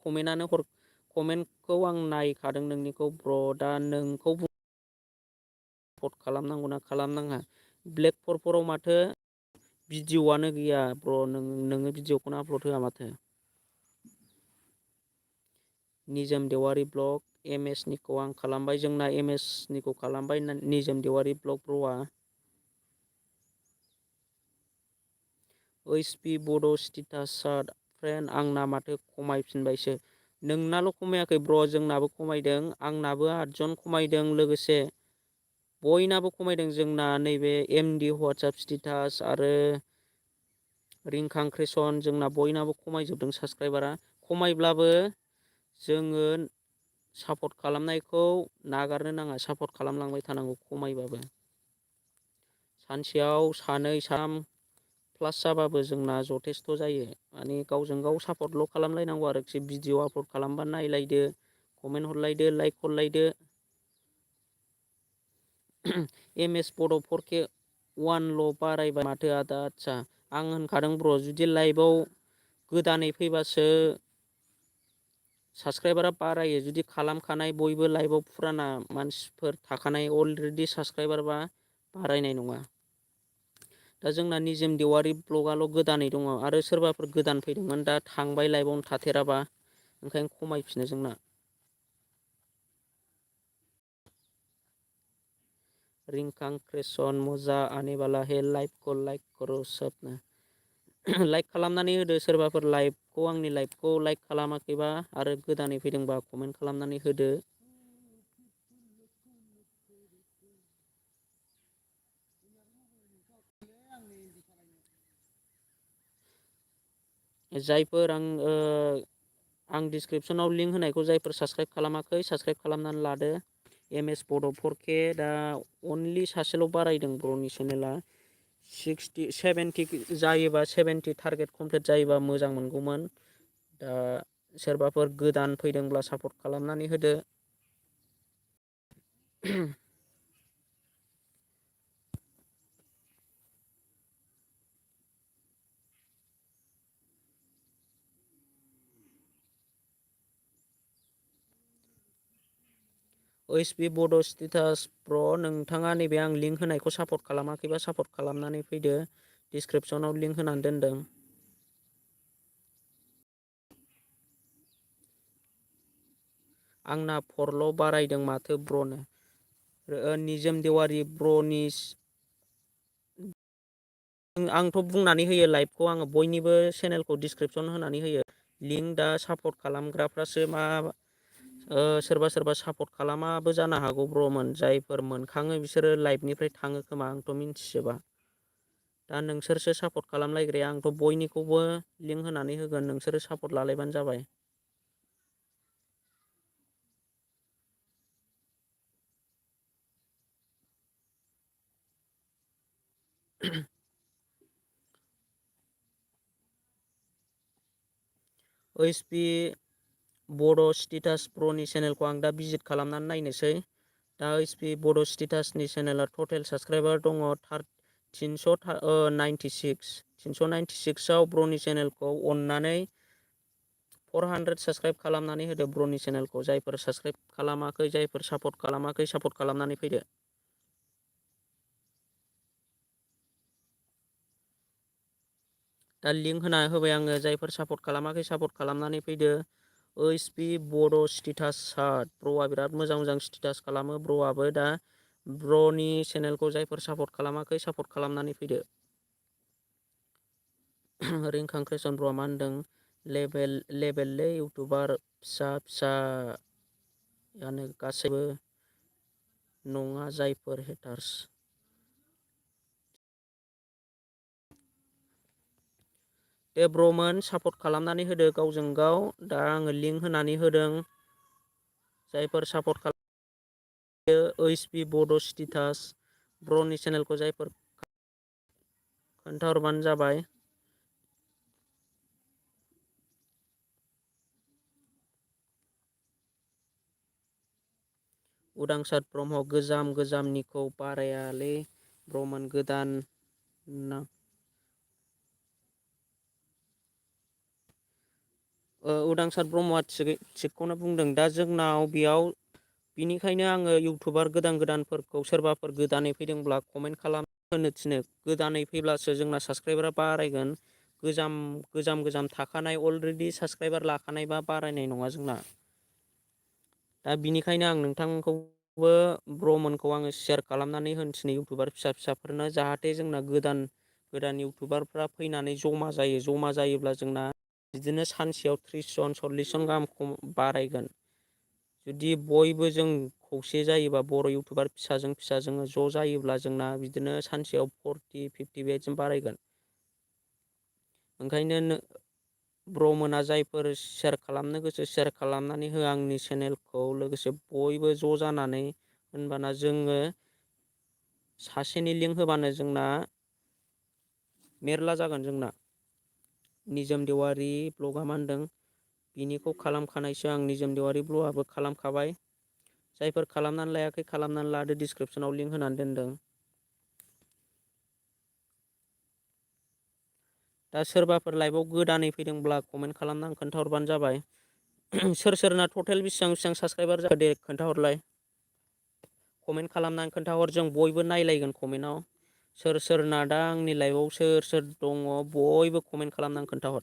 कमेन्टखौ आं नायखादों नोंनिखौ ब्र' दा नोंखौ सापर्ट खालामनांगौना खालामनाङा ब्लेक 44आव माथो भिडिअ'आनो गैया ब्र' नोङो भिडिअ'खौनो आपल'ड होआ माथो निजोम देवारि ब्लग MS निखौ आं खालामबाय जोंना MS निखौ खालामबाय निजोम देवारि ब्लग ब्र'आ HP बड' स्टेटासआ फ्रेन्ड आंना माथो खमायफिनबायसो नोंनाल' खमायाखै ब्र' जोंनाबो खमायदों आंनाबो 8 जन खमायदों लोगोसे बयनाबो खमायदों जोंना नैबे MD वाट्सएप स्टेटास आरो रिंखां क्रेसन जोंना बयनाबो खमायजोबदों साबस्क्राइबारा खमायब्लाबो जोङो सापर्ट खालामनायखौ नागारनो नाङा सापर्ट खालामलांबाय थानांगौ खमायबाबो सानसेयाव 2 3 प्लास जाबाबो जोंना जथेस्थ' जायो माने गावजों गाव सापर्टल' खालामलायनांगौ आरोखि भिडिअ आपल'ड खालामबा नायलायदो कमेन्ट हरलायदो लाइक हरलायदो MS बड' 4K 1ल' बारायबाय माथो आदा आदसा आं होनखादों ब्र' जुदि लाइभआव गोदानै फैबासो साबस्क्राइबारा बारायो जुदि खालामखानाय बयबो लाइभआव फुराना मानसिफोर थाखानाय अलरेडि साबस्क्राइबारबा बारायनाय नङा दा जोंना निजोम देवारि ब्लगआल' गोदानै दङ आरो सोरबाफोर गोदान फैदोंमोन दा थांबाय लाइभआवनो थाथेराबा ओंखायनो खमायफिनो जोंना रिंखां क्रेसन मजा आने वाला है लाइभखौ लाइक करो सबनो लाइक खालामनानै होदो सोरबाफोर लाइभखौ आंनि लाइभखौ लाइक खालामाखैबा आरो गोदानै फैदोंबा कमेन्ट खालामनानै होदो जायफोर आं डिसक्रिपसनाव लिंक होनायखौ जायफोर साबस्क्राइब खालामाखै साबस्क्राइब खालामनानै लादो MS बड' 4K दा अनलि सासेल' बारायदों ब्र'नि चेनेला 70 जायोबा 70 टारगेट कमप्लिट जायोबा मोजां मोनगौमोन दा सोरबाफोर गोदान फैदोंब्ला सापर्ट खालामनानै होदो HP बड' स्टेटास ब्र' नोंथाङा नैबे आं लिंक होनायखौ सापर्ट खालामाखैबा सापर्ट खालामनानै फैदो डिसक्रिपसनाव लिंक होनानै दोनदों आंना 4ल' बारायदों माथो ब्र'नो निजोम देवारि ब्र'नि आंथ' बुंनानै होयो लाइभखौ आङो बयनिबो चेनेलखौ डिसक्रिपसन होनानै होयो लिंक दा सापर्ट खालामग्राफ्रासो सोरबा सोरबा सापर्ट खालामाबो जानो हागौ ब्र'मोन जायफोर मोनखाङो बिसोरो लाइभनिफ्राय थाङो खोमा आंथ' मिन्थिजोबा दा नोंसोरसो सापर्ट खालामलायग्राया आंथ' बयनिखौबो लिंक होनानै होगोन नोंसोरो सापर्ट लालायबानो जाबाय OSP बड' स्टेटास प्र'नि चेनेलखौ आं दा भिजिट खालामनानै नायनोसै दा OSP बड' स्टेटासनि चेनेला टटेल साबसक्राइबार दङ 396 ब्र'नि चेनेलखौ अननानै 400 साबसक्राइब खालामनानै होदो ब्र'नि चेनेलखौ जायफोर साबसक्राइब खालामाखै जायफोर सापर्ट खालामाखै सापर्ट खालामनानै फैदो दा लिंक होना होबाय आङो जायफोर सापर्ट खालामाखै सापर्ट खालामनानै फैदो OSP बड' स्टेटास ब्र'आ बिराद मोजां मोजां स्टेटास खालामो ब्र'आबो दा ब्र'नि चेनेलखौ जायफोर सापर्ट खालामाखै सापर्ट खालामनानै फैदो रिंखांख्रेसन ब्र'आ मा होनदों लेबेललै इउटुबार फिसा फिसायानो गासैबो नङा जायफोर हेटार्स दे ब्र'मोन सापर्ट खालामनानै होदो गावजों गाव दा आङो लिंक होनानै होदों जायफोर सापर्ट खालामो OSP बड' स्टेटास ब्र'नि चेनेलखौ जायफोर खोन्थाहरबानो जाबाय उदांसार ब्रह्म गोजामनिखौ बारायालै ब्र'मोन गोदान ना उदांसार ब्रह्मआ थिगखौनो बुंदों दा जोंनाव बेयाव बिनिखायनो आङो इउटुबार गोदानफोरखौ सोरबाफोर गोदानै फैदोंब्ला कमेन्ट खालाम होनो थिनो गोदानै फैब्लासो जोंना साबसक्राइबारा बारायगोन गोजाम थाखानाय अलरेडि साबसक्राइबार लाखानायबा बारायनाय नङा जोंना दा बिनिखायनो आं नोंथांखौबो ब्र'मोनखौ आङो शेयार खालामनानै होनो थिनो इउटुबार फिसाफोरनो जाहाथे जोंना गोदान इउटुबारफ्रा फैनानै जमा जायोब्ला जोंना बिदिनो सानसेयाव 30 जन 40 जन गाहाम बारायगोन जुदि बयबो जों खौसे जायोबा बर' इउटुबार फिसाजों जोङो ज' जायोब्ला जोंना बिदिनो सानसेयाव 40 50 बेबायदिनो बारायगोन ओंखायनो ब्र'मोना जायफोर शेयार खालामनो गोसो शेयार खालामनानै हो आंनि चेनेलखौ लोगोसे बयबो ज' जानानै होनबाना जोङो सासेनि लिंक होबानो जोंना मेरला जागोन जोंना निजोम देवारि ब्लगआ मा होनदों बिनिखौ खालामखानायसो आं निजोम देवारि ब्लगआबो खालामखाबाय जायफोर खालामनानै लायाखै खालामनानै लादो डिसक्रिपसनाव लिंक होनानै दोनदों दा सोरबाफोर लाइभआव गोदानै फैदोंब्ला कमेन्ट खालामना खोन्थाहरबानो जाबाय सोरना टटेल बेसिबां साबसक्राइबार जाखो दे खोन्थाहरलाय कमेन्ट खालामनानै खोन्थाहर जों बयबो नायलायगोन कमेन्टआव सोरना दा आंनि लाइभआव सोर दङ बयबो कमेन्ट खालामनानै खोन्थाहर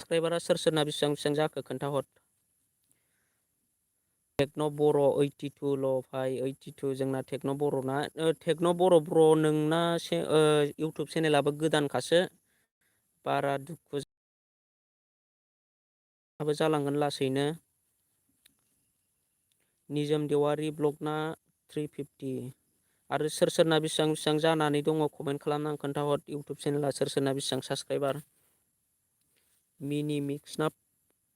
साबसक्राइबारा सोरना बेसेबां जाखो खोन्थाहर टेक्न' बर' 82 ल' भाइ 82 जोंना टेक्न' बर'ना टेक्न' बर' ब्र' नोंना इउटुब चेनेलाबो गोदानखासो बारा दुखु जालांगोन लासैनो निजोम देवारि ब्लगना 350 आरो सोरना बेसेबां जानानै दङ कमेन्ट खालामनानै खोन्थाहर इउटुब चेनेला सोरना बेसेबां साबसक्राइबार मिनि मिक्सना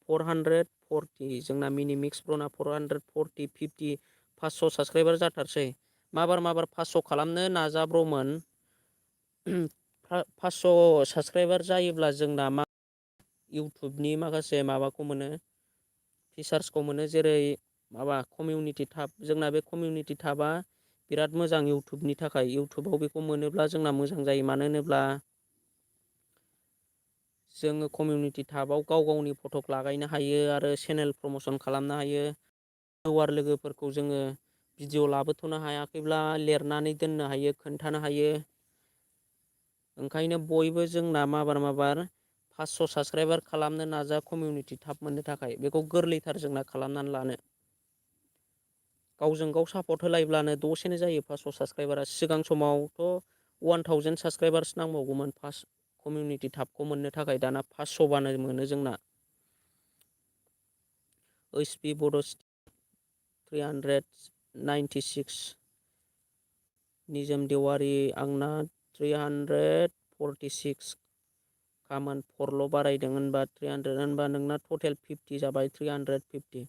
440 जोंना मिनि मिक्स ब्र'ना 440 50 500 साबसक्राइबार जाथारसै माबार 500 खालामनो नाजा ब्र'मोन 500 साबसक्राइबार जायोब्ला जोंना इउटुबनि माखासे माबाखौ मोनो फिचार्सखौ मोनो जेरै माबा कमिउनिटि टाब जोंना बे कमिउनिटि टाबा बिराद मोजां इउटुबनि थाखाय इउटुबाव बेखौ मोनोब्ला जोंना मोजां जायो मानो होनोब्ला जोङो कमिउनिटि टाबाव गाव गावनि फटक लागायनो हायो आरो चेनेल प्रमसन खालामनो हायो लोगोफोरखौ जोङो भिडिअ लाबोथ'नो हायाखैब्ला लिरनानै दोननो हायो खोन्थानो हायो ओंखायनो बयबो जोंना माबार 500 साबसक्राइबार खालामनो नाजा कमिउनिटि टाब मोननो थाखाय बेखौ गोरलैथार जोंना खालामनानै लानो गावजों गाव सापर्ट होलायब्लानो दसेनो जायो 500 साबस्क्राइबारा। सिगां समावथ' 1000 साबस्क्राइबार्स नांबावगौमोन फार्स्ट कमिउनिटि टाबखौ मोननो थाखाय। दाना 500बानो मोनो जोंना। ओइचपि बड' 396, निजोम देवारि आंना 346, गामोन 4ल' बारायदों होनबा 300 होनबा नोंना टटेल 50 जाबाय, 350।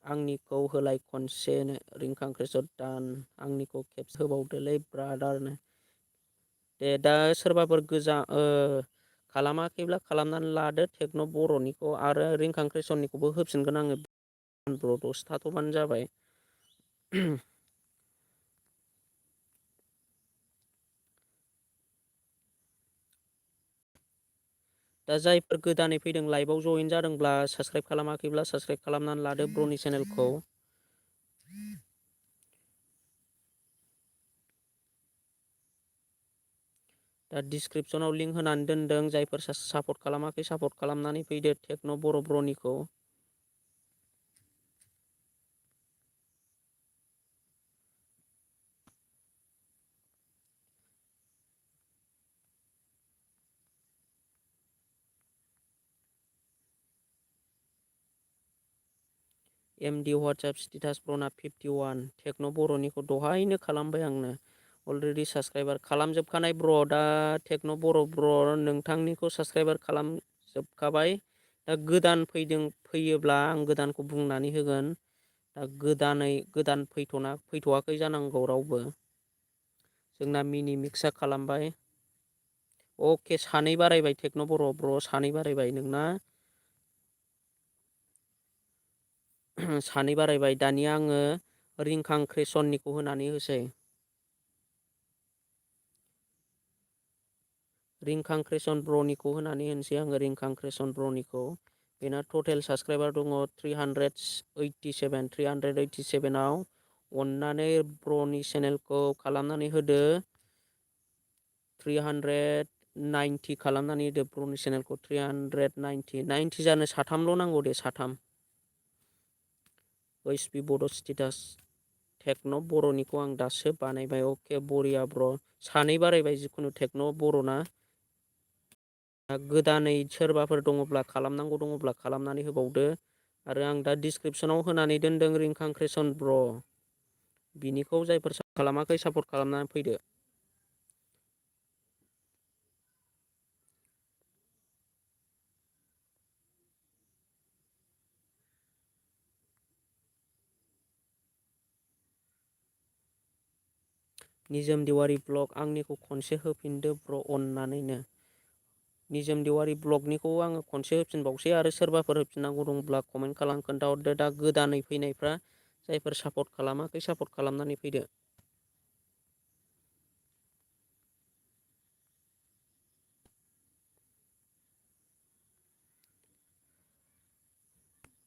आंनिखौ होलाय खनसेनो रिंखांख्रेसर दान, आंनिखौ खेबसे होबावदोलै ब्रादारनो। दे दा सोरबाफोर खालामाखैब्ला खालामनानै लादो टेक्न' बर'निखौ, आरो रिंखांख्रेसननिखौबो होफिनगोन आङो। ब्र' दसे थाथ'बानो जाबाय। दा जायफोर गोदानै फैदों लाइभआव जइन जादोंब्ला साबस्क्राइब खालामाखैब्ला साबस्क्राइब खालामनानै लादो ब्र'नि चेनेलखौ। दा डिसक्रिपसनाव लिंक होनानै दोनदों, जायफोर सापर्ट खालामाखै सापर्ट खालामनानै फैदो टेक्न' बर' ब्र'निखौ। एमडि वाट्सएप स्टेटास ब्र'ना 51, टेक्न' बर'निखौ दहायनो खालामबाय आंनो। अलरेडि साबस्क्राइबार खालामजोबखानाय ब्र'। दा टेक्न' बर' ब्र' नोंथांनिखौ साबस्क्राइबार खालामजोबखाबाय। दा गोदान फैयोब्ला आं गोदानखौ बुंनानै होगोन। दा गोदान फैथ'वाखै जानांगौ रावबो। जोंना मिनि मिक्सआ खालामबाय। अके, सानै बारायबाय टेक्न' बर' ब्र' सानै बारायबाय नोंना। सानै बारायबाय। दानिया आङो रिंखांख्रेसननिखौ होनानै होसै। रिंखांख्रेसन ब्र'निखौ होनानै होनोसै आङो, रिंखांख्रेसन ब्र'निखौ। बेना टटेल साबस्क्राइबार दङ 387। अननानै ब्र'नि चेनेलखौ खालामनानै होदो 390 खालामनानै होदो ब्र'नि चेनेलखौ 390 जानो साथामल' नांगौ दे, साथाम। ओइचपि बड' स्टेटास टेक्न' बर'निखौ आं दासो बानायबाय। अके बरिया ब्र', सानै बारायबाय जिखुनु टेक्न' बर'ना। गोदानै सोरबाफोर दङब्ला खालामनांगौ दङब्ला खालामनानै होबावदो। आरो आं दा डिसक्रिपसनाव होनानै दोनदों रिंखांख्रेसन ब्र', बिनिखौ जायफोर खालामाखै सापर्ट खालामनानै फैदो। निजोम देवारि ब्लग, आंनिखौ खनसे होफिनदो ब्र' अननानैनो। निजोम देवारि ब्लगनिखौ आङो खनसे होफिनबावसै, आरो सोरबाफोर होफिननांगौ दंब्ला कमेन्ट खालाम खोन्थाहरदो। दा गोदानै फैनायफ्रा जायफोर सापर्ट खालामाखै सापर्ट खालामनानै फैदो।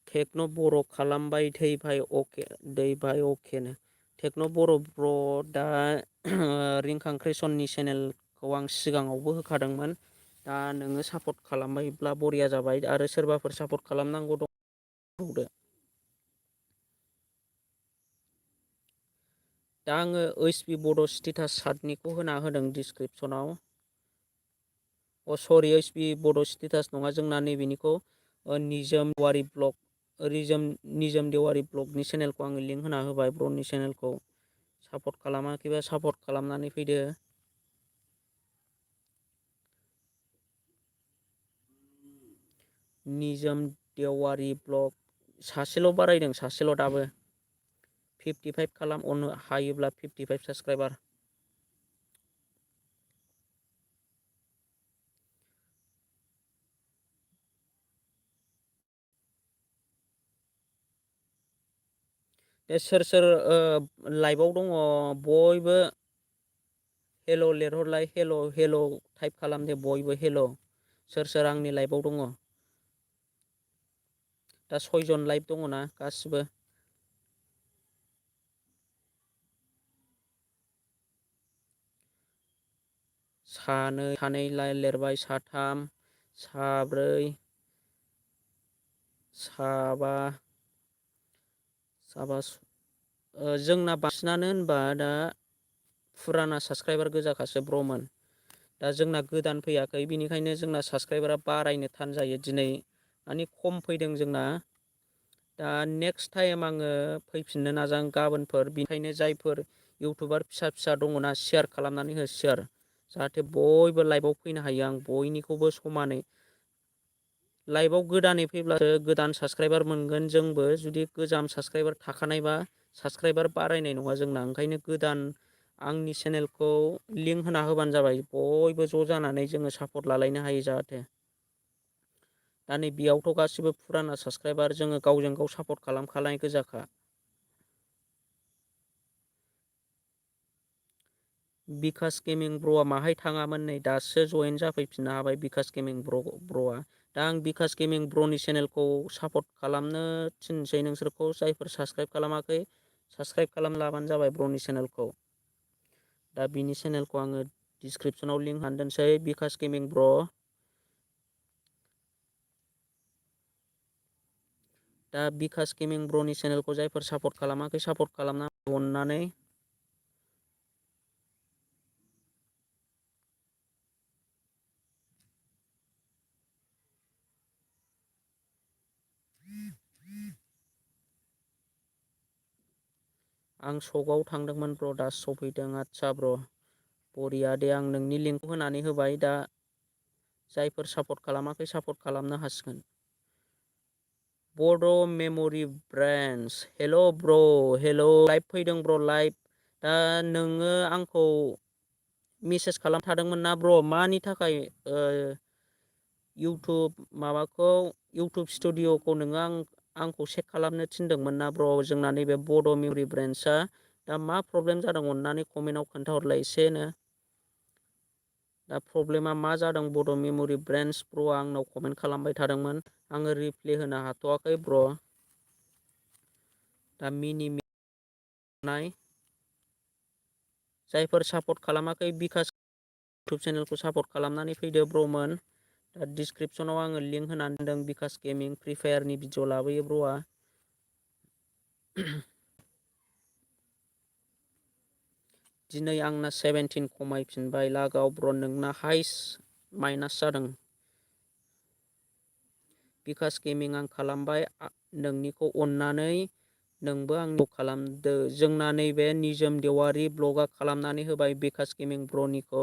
टेक्न' बर' खालामबाय दैभाइ अकेनो। टेक्न' बर' ब्र' दा रिंखांख्रेसननि चेनेलखौ आं सिगाङावबो होखादोंमोन। दा नोङो सापर्ट खालामबायब्ला बरिया जाबाय, आरो सोरबाफोर सापर्ट खालामनांगौ दं बुंदो। दा आङो ओइचपि बड' स्टेटास सार्टनिखौ होना होदों डिसक्रिपसनाव। सरि, ओइचपि बड' स्टेटास नङा जोंना नैबेनिखौ निजोम देवारि ब्लग, निजोम देवारि ब्लगनि चेनेलखौ आङो लिंक होना होबाय। ब्र'नि चेनेलखौ सापर्ट खालामाखैबा सापर्ट खालामनानै फैदो। निजोम देवारि ब्लग सासेल' बारायदों, सासेल' दाबो। 55 खालाम, हायोब्ला 55 साबस्क्राइबार। सोर लाइभआव दङ बयबो हेल' लिरहरलाय, हेल' टाइप खालामदे बयबो हेल'। सोर आंनि लाइभआव दङ? दा 6 जन लाइभ दङना गासिबो? सानै लिरबाय, साथाम, साब्रै, साबा, जोंना बांसिनानो होनबा दा फुराना साबसक्राइबार गोजाखासो ब्र'मोन। दा जोंना गोदान फैयाखै, बिनिखायनो जोंना साबसक्राइबारा बारायनो थान जायो। दिनै माने खम फैदों जोंना। दा नेक्स्ट टाइम आङो फैफिननो नाजागोन गाबोनफोर। बेनिखायनो जायफोर इउटुबार फिसा फिसा दङना, शेयार खालामनानै हो, शेयार, जाहाथे बयबो लाइभआव फैनो हायो। आं बयनिखौबो समानै लाइभआव गोदानै फैब्लासो गोदान साबसक्राइबार मोनगोन जोंबो। जुदि गोजाम साबसक्राइबार थाखानायबा साबसक्राइबार बारायनाय नङा जोंना। ओंखायनो गोदान आंनि चेनेलखौ लिंक होना होबानो जाबाय। बयबो ज' जानानै जोङो सापर्ट लालायनो हायो जाहाथे। दा नै बेयावथ' गासिबो फुराना साबसक्राइबार, जोङो गावजों गाव सापर्ट खालामखानाय गोजाखा। बिकास गेमिं ब्र'आ माहाय थाङामोन, नै दासो जयेन जाफैफिननो हाबाय बिकास गेमिं ब्र'आ। दा आं बिकास गेमिं ब्र'नि चेनेलखौ सापर्ट खालामनो थिनसै नोंसोरखौ। जायफोर साबसक्राइब खालामाखै, साबसक्राइब खालामना लाबानो जाबाय ब्र'नि चेनेलखौ। दा बिनि चेनेलखौ आङो डिसक्रिपसनाव लिंक होना दोनसै, बिकास गेमिं ब्र'। दा बिकास गेमिं ब्र'नि चेनेलखौ जायफोर सापर्ट खालामाखै, सापर्ट खालामना अननानै। आं सकआव थांदोंमोन ब्र', दासो सफैदों। आदसा ब्र', बरिया दे, आं नोंनि लिंकखौ होनानै होबाय। दा जायफोर सापर्ट खालामाखै, सापर्ट खालामनो हासिगोन। बड' मेम'रि ब्रेन्स, हेल' ब्र', हेल', लाइभ फैदों ब्र', लाइभ। दा नोङो आंखौ मेसेज खालामखादोंमोन ना ब्र'? मानि थाखाय इउटुब माबाखौ, इउटुब स्टुडिअ'खौ नोङो आंखौ चेक खालामनो थिनदोंमोन ना ब्र'? जोंना नैबे बड' मेम'रि ब्रेन्सआ दा मा प्रब्लेम जादों, अननानै कमेन्टआव खोन्थाहरलाय एसेनो। दा प्रब्लेमा मा जादों बड' मेम'रि ब्रेन्स ब्र'आ आंनाव कमेन्ट खालामबाय थादोंमोन। आङो रिप्लाय होनो हाथ'वाखै ब्र'। दा नाय जायफोर सापर्ट खालामाखै, बिकास इउटुब चेनेलखौ सापर्ट खालामनानै फैदो ब्र'मोन। दा डिसक्रिपसनाव आङो लिंक होनानै दोनदों, बिकास गेमिं फ्रि फायारनि भिडिअ लाबोयो ब्र'आ। दिनै आंना 17 खमायफिनबाय लागाव ब्र', नोंना हाइस्ट माइनास जादों। बिकास गेमिं आं खालामबाय, नोंनिखौ अननानै नोंबो आंनिखौ खालामदो। जोंना नैबे निजोम देवारि ब्लगआ खालामनानै होबाय बिकास गेमिं ब्र'निखौ।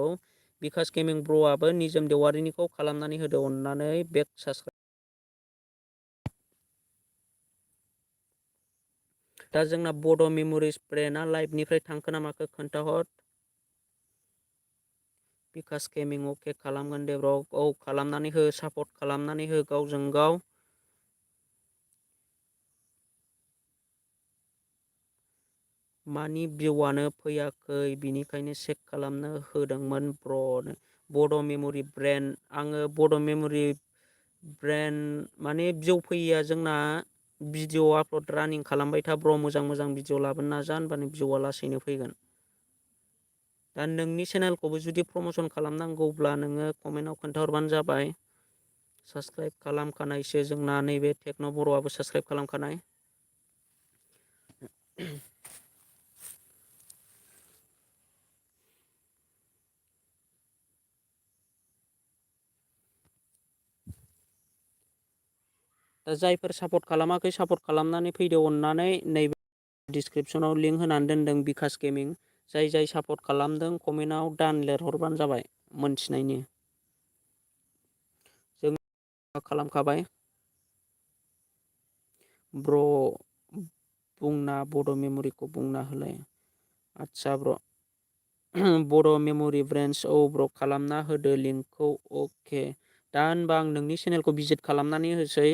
बिकास गेमिं ब्र'आबो निजोम देवारिनिखौ खालामनानै होदो अननानै। बेक साबसक्राइब। दा जोंना बड' मेम'रिस ब्रेन्डआ लाइभनिफ्राय थांखो ना माखो खोन्थाहर। बिकास गेमिं अके खालामगोन दे ब्र'। औ खालामनानै हो, सापर्ट खालामनानै हो गावजों गाव। मानि भिउआनो फैयाखै, बिनिखायनो चेक खालामनो होदोंमोन ब्र'। बड' मेम'रि ब्रेन्ड, आङो बड' मेम'रि ब्रेन्ड माने भिउ फैयिया जोंना भिडिअ आपल'ड रानिं खालामबाय था ब्र'। मोजां मोजां भिडिअ लाबोनो नाजा, होनबानो भिउआ लासैनो फैगोन। दा नोंनि चेनेलखौबो जुदि प्रमसन खालामनांगौब्ला नोङो कमेन्टआव खोन्थाहरबानो जाबाय। साबसक्राइब खालामखानायसो जोंना, नैबे टेक्न' बर'आबो साबसक्राइब खालामखानाय। दा जायफोर सापर्ट खालामाखै, सापर्ट खालामनानै फैदो अननानै। नैबे डिसक्रिपसनाव लिंक होनानै दोनदों बिकास गेमिं। जाय जाय सापर्ट खालामदों कमेन्टआव दान लिरहरबानो जाबाय मोनथिनायनि। जों खालामखाबाय ब्र'। बुंना बड' मेम'रिखौ बुंना होलाय। आदसा ब्र', बड' मेम'रि ब्रेन्स, औ ब्र' खालामना होदो लिंकखौ। अके, दा होनबा आं नोंनि चेनेलखौ भिजिट खालामनानै होसै।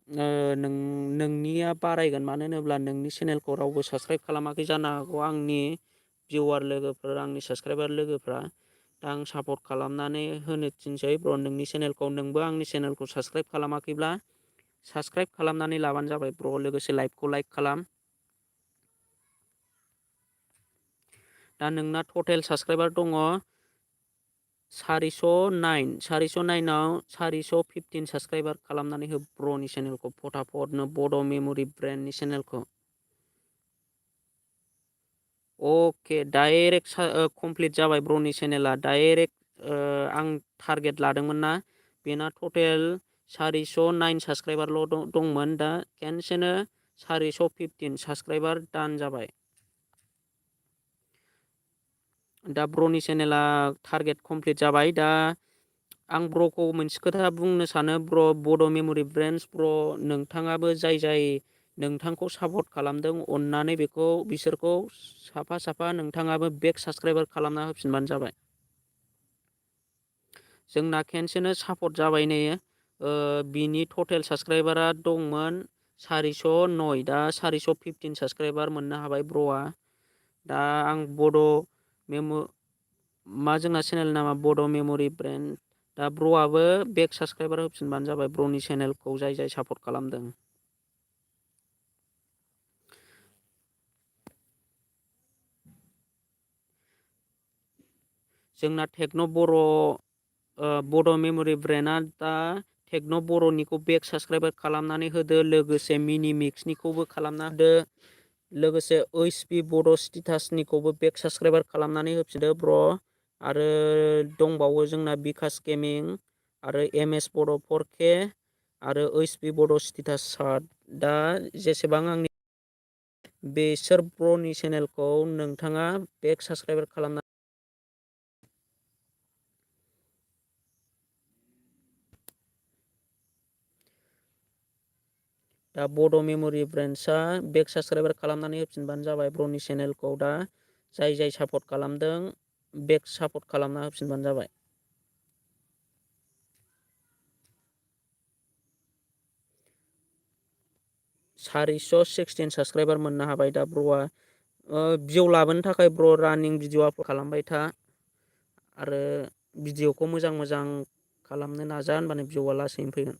नोंनिया बारायगोन, मानो होनोब्ला नोंनि चेनेलखौ रावबो साबसक्राइब खालामाखै जानो हागौ, आंनि भिउवार लोगोफोर, आंनि साबसक्राइबार लोगोफ्रा। दा आं सापर्ट खालामनानै होनो थिनसै ब्र' नोंनि चेनेलखौ। नोंबो आंनि चेनेलखौ साबसक्राइब खालामाखैब्ला साबसक्राइब खालामनानै लाबानो जाबाय ब्र'। लोगोसे लाइभखौ लाइक खालाम। दा नोंना टटेल साबसक्राइबार दङ 409आव 415 साबसक्राइबार खालामनानै हो ब्र'नि चेनेलखौ फटाफटनो, बड' मेम'रि ब्रेन्डनि चेनेलखौ। अके डाइरेक्ट कमप्लिट जाबाय ब्र'नि चेनेला डाइरेक्ट आं टारगेट लादोंमोन ना बेना टटेल 409 साबस्क्राइबारल' दंमोन दा खेनसेनो 415 साबस्क्राइबार दान जाबाय। दा ब्र'नि चेनेला टारगेट कमप्लिट जाबाय। दा आं ब्र'खौ मोनसे खोथा बुंनो सानो ब्र' बड' मेम'रि ब्रेन्डस ब्र' नोंथाङाबो जाय नोंथांखौ सापर्ट खालामदों अननानै बिसोरखौ साफा नोंथाङाबो बेक साबस्क्राइबार खालामना होफिनबानो जाबाय। जोंना खेनसेनो सापर्ट जाबाय नै बिनि टटेल साबस्क्राइबारा दंमोन 409 दा 415 साबस्क्राइबार मोननो हाबाय ब्र'आ। दा आं जोंना चेनेल नामा बड' मेम'रि ब्रेन्ड। दा ब्र'आबो बेक साबस्क्राइबार होफिनबानो जाबाय ब्र'नि चेनेलखौ जाय सापर्ट खालामदों। जोंना टेक्न' बड' मेम'रि ब्रेन्डआ दा टेक्न' बर'निखौ बेक साबस्क्राइबार खालामनानै होदो लोगोसे मिनि मिक्सनिखौबो खालामना होदो लोगोसे ओइसपि बड' स्टेटासनिखौबो बेक साबस्क्राइबार खालामनानै होफिनदो ब्र'। आरो दंबावो जोंना बिकास गेमिं आरो एमएस बड' 4K आरो ओइसपि बड' स्टेटास सार्ट। दा जेसेबां आंनि बेसोर ब्र'नि चेनेलखौ नोंथाङा बेक साबस्क्राइबार खालामना दा बड' मेम'रि ब्रेन्ड्सआ बेक साबस्क्राइबार खालामनानै होफिनबानो जाबाय ब्र'नि चेनेलखौ। दा जाय सापर्ट खालामदों बेक सापर्ट खालामना होफिनबानो जाबाय। सारिस' 16 साबस्क्राइबार मोननो हाबाय दा ब्र'आ। भिउ लाबोनो थाखाय ब्र' रानिं भिडिअ आपल'ड खालामबाय था आरो भिडिअखौ मोजां खालामनो नाजा होनबानो भिउआ लासैनो फैगोन।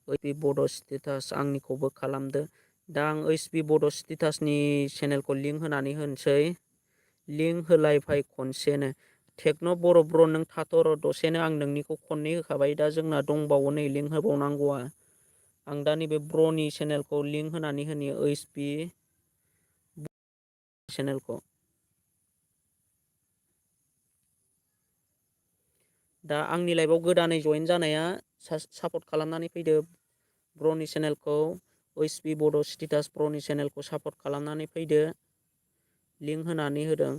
ओइसपि बड' स्टेटास आंनिखौबो खालामदो। दा आं ओइसपि बड' स्टेटासनि चेनेलखौ लिंक होनानै होनोसै। लिंक होलायबाय खनसेनो। टेक्न' ब्र' नों थाथ'र दसेनो आं नोंनिखौ खननै होखाबाय दा जोंना दंबावो नै लिंक होबावनांगौआ। आं दा नैबे ब्र'नि चेनेलखौ लिंक होनानै होनि ओइसपि चेनेलखौ। दा आंनि लाइफआव गोदानै जयेन जानाया सापर्ट खालामनानै फैदो ब्र'नि चेनेलखौ ओइसपि बड' स्टेटास ब्र'नि चेनेलखौ सापर्ट खालामनानै फैदो लिंक होनानै होदों।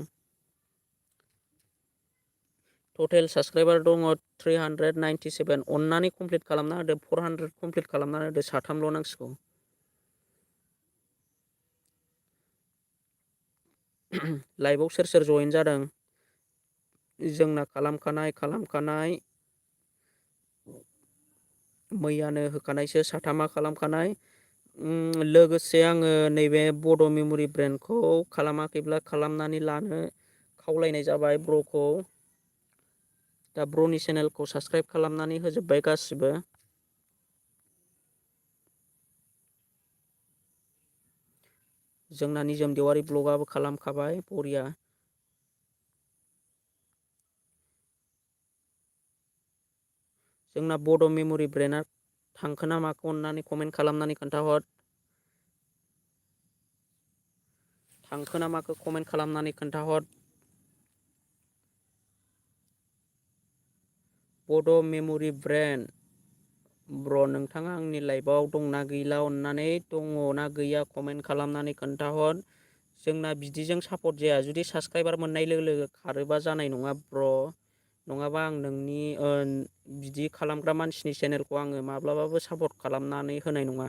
टटेल साबस्क्राइबार दङ 397 अननानै कमप्लिट खालामना होदो 400 कमप्लिट खालामना होदो। साथामल' नांसिगौ। लाइभआव सोर जयेन जादों जोंना खालामखानाय मैयानो होखानायसो साथामा खालामखानाय। लोगोसे आङो नैबे बड' मेम'रि ब्रेन्डखौ खालामाखैब्ला खालामनानै लानो खावलायनाय जाबाय ब्र'खौ। दा ब्र'नि चेनेलखौ साबस्क्राइब खालामनानै होजोब्बाय गासिबो। जोंना निजोम देवारि ब्लगाबो खालामखाबाय बरिया। जोंना बड' मेम'रि ब्रेन्डआ थांखो ना माखो अननानै कमेन्ट खालामनानै खोन्थाहर। थांखो ना माखो कमेन्ट खालामनानै खोन्थाहर। बड' मेम'रि ब्रेन्ड ब्र' नोंथाङा आंनि लाइफआव दंना गैला अननानै दङ ना गैया कमेन्ट खालामनानै खोन्थाहर। जोंना बिदिजों सापर्ट जाया। जुदि साबस्क्राइबार मोननाय लोगो लोगो खारोबा जानाय नङा ब्र'। नङाबा आं नोंनि बिदि खालामग्रा मानसिनि चेनेलखौ आङो माब्लाबाबो सापर्ट खालामनानै होनाय नङा।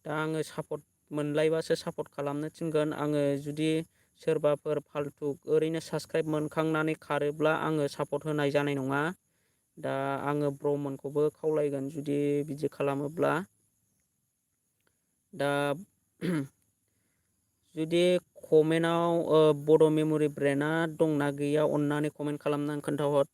दा आङो सापर्ट मोनलायबासो सापर्ट खालामनो थिनगोन। आङो जुदि सोरबाफोर फाल्थु ओरैनो साबस्क्राइब मोनखांनानै खारोब्ला आङो सापर्ट होनाय जानाय नङा। दा आङो ब्र'मोनखौबो खावलायगोन जुदि बिदि खालामोब्ला। दा जुदि कमेन्टआव बड' मेम'रि ब्रेन्डआ दंना गैया अननानै कमेन्ट खालामनानै खोन्थाहर।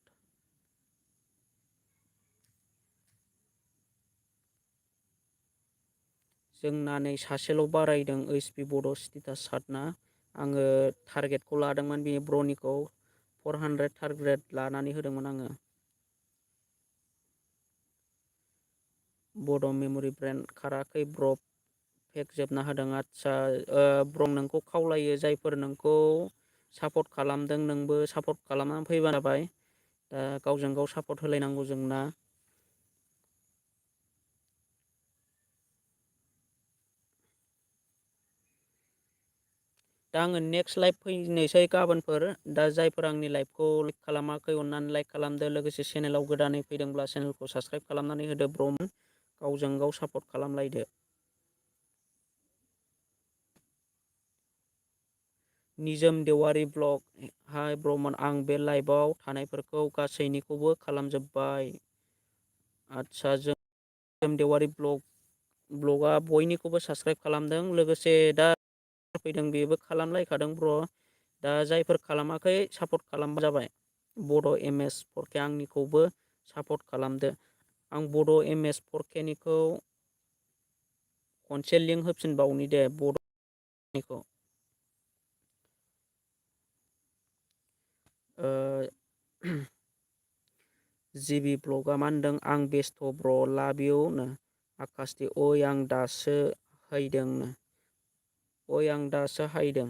जोंना नै सासेल' बारायदों ओइसपि बड' स्टेटास सार्टना। आङो टारगेटखौ लादोंमोन बे ब्र'निखौ 400 टारगेट लानानै होदोंमोन आङो। बड' मेम'रि ब्रेन्ड खाराखै ब्र' फेक जोबना होदों। आदसा ब्र नोंखौ खावलायो जायफोर नोंखौ सापर्ट खालामदों नोंबो सापर्ट खालामनानै फैबानो जाबाय। दा गावजों गाव सापर्ट होलायनांगौ जोंना। दा आङो नेक्स्ट लाइभ फैनोसै गाबोनफोर। दा जायफोर आंनि लाइभखौ लाइक खालामाखै अननानै लाइक खालामदो। लोगोसे चेनेलाव गोदानै फैदोंब्ला चेनेलखौ साबसक्राइब खालामनानै होदो ब्रमोन। गावजों गाव सापर्ट खालामलायदो। निजोम देवारि ब्लग हाय ब्रमोन आं बे लाइभआव थानायफोरखौ गासैनिखौबो खालामजोब्बाय। आदसा जों निजोम देवारि ब्लगआ बयनिखौबो साबसक्राइब खालामदों। लोगोसे दा फैदों बेबो खालामलायखादों ब्र। दा जायफोर खालामाखै सापर्ट खालामबा जाबाय। बड' एम एस फरके आंनिखौबो सापर्ट खालामदो। आं बड' एम एस फरकेनिखौ खनसे लिंक होफिनबावनि दे बड'निखौ। जिबि ब्लगआ मा होनदों आं बेस्थ' ब्र लाभ इउ नो आकासथि ओइ आं दासो हैदोंनो। ओइ आं दासो हायदों।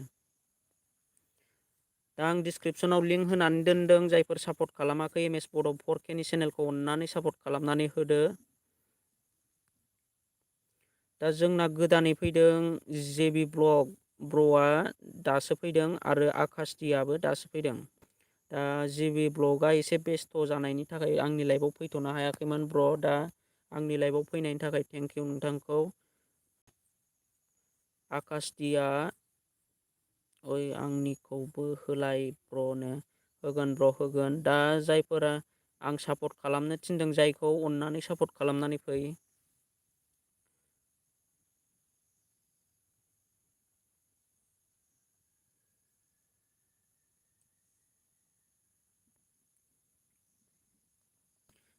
दा आं डिसक्रिपसनाव लिंक होनानै दोनदों। जायफोर सापर्ट खालामाखै एम एस बड' फरकेनि चेनेलखौ अननानै सापर्ट खालामनानै होदो। दा जोंना गोदानै फैदों जेबि ब्लग ब्र'आ दासो फैदों आरो आकासटियाबो दासो फैदों। दा जिबि ब्लगआ एसे बेस्थ' जानायनि थाखाय आंनि लाइफआव फैथ'नो हायाखैमोन ब्र। दा आंनि लाइफआव फैनायनि थाखाय थेंक इउ नोंथांखौ। आकासटिया ओइ आंनिखौबो होलाय ब्र'नो। होगोन ब्र होगोन। दा जायफोरा आं सापर्ट खालामनो थिनदों जायखौ अननानै सापर्ट खालामनानै फै।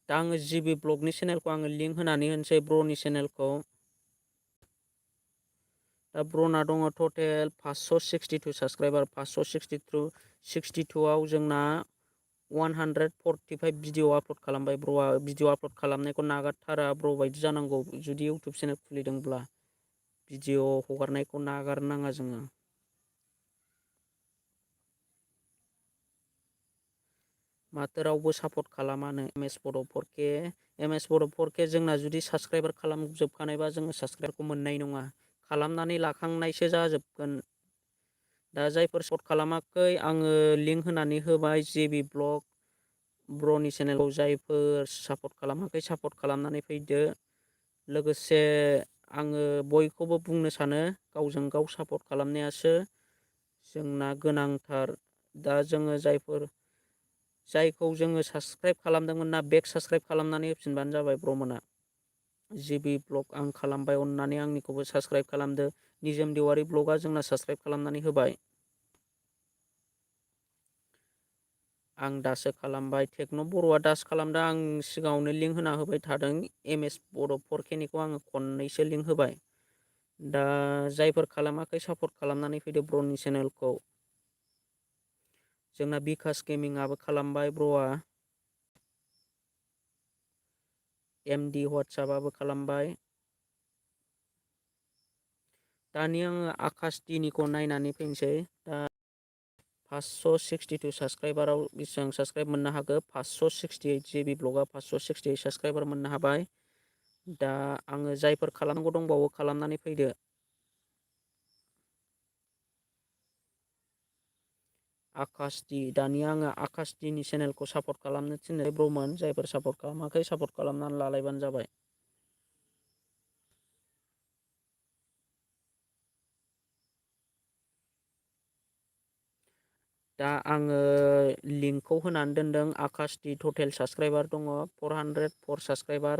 दा आङो जिबि ब्लगनि चेनेलखौ आङो लिंक होनानै होनोसै ब्र'नि चेनेलखौ। दा ब्रना दङ टटेल 562 साबसक्राइबार 562आव जोंना 145 भिडिअ आपल'ड खालामबाय ब्र'आ। भिडिअ आपल'ड खालामनायखौ नागारथारा ब्र' बायदि जानांगौ जुदि इउटुब चेनेल खुलिदोंब्ला। भिडिअ हगारनायखौ नागारनाङा जोङो। माथो रावबो सापर्ट खालामानो एम एस बड' फरके। एम एस बड' फरके जोंना जुदि साबसक्राइबार खालामजोबखानायबा जोङो साबसक्राइबारखौ मोननाय नङा। खालामनानै लाखांनायसो जाजोबगोन। दा जायफोर सर्ट खालामाखै आङो लिंक होनानै होबाय जेबि ब्लग ब्र'नि चेनेलाव जायफोर सापर्ट खालामाखै सापर्ट खालामनानै फैदो। लोगोसे आङो बयखौबो बुंनो सानो गावजों गाव सापर्ट खालामनायासो जोंना गोनांथार। दा जोङो जायखौ जोङो साबसक्राइब खालामदोंमोन ना बेक साबसक्राइब खालामनानै होफिनबानो जाबाय ब्रमोना। जिबि ब्लग आं खालामबाय अननानै आंनिखौबो साबसक्राइब खालामदो। निजोम देवारि ब्लगआ जोंना साबसक्राइब खालामनानै होबाय। आं दासो खालामबाय टेक्न' बर'आ दासो खालामदों। आं सिगाङावनो लिंक होना होबाय थादों। एम एस बड' फरकेनिखौ आङो खननैसो लिंक होबाय। दा जायफोर खालामाखै सापर्ट खालामनानै फैदो ब्र'नि चेनेलखौ। जोंना बिकास गेमिंआबो खालामबाय ब्र'आ। एमडि वाट्सआपआबो खालामबाय। दानिया आङो आकास टिनिखौ नायनानै फैनोसै। दा 562 साबसक्राइबाराव बेसेबां साबसक्राइब मोननो हाखो 568 जिबि ब्लगआ 568 साबसक्राइबार मोननो हाबाय। दा आङो जायफोर खालामनांगौ दंबावो खालामनानै फैदो। आकासटि दानिया आङो आकासटिनि चेनेलखौ सापर्ट खालामनो थिननो ब्रमोन। जायफोर सापर्ट खालामाखै सापर्ट खालामनानै लालायबानो जाबाय। दा आङो लिंकखौ होनानै दोनदों आकासटि टटेल साबसक्राइबार दङ 404 साबसक्राइबार।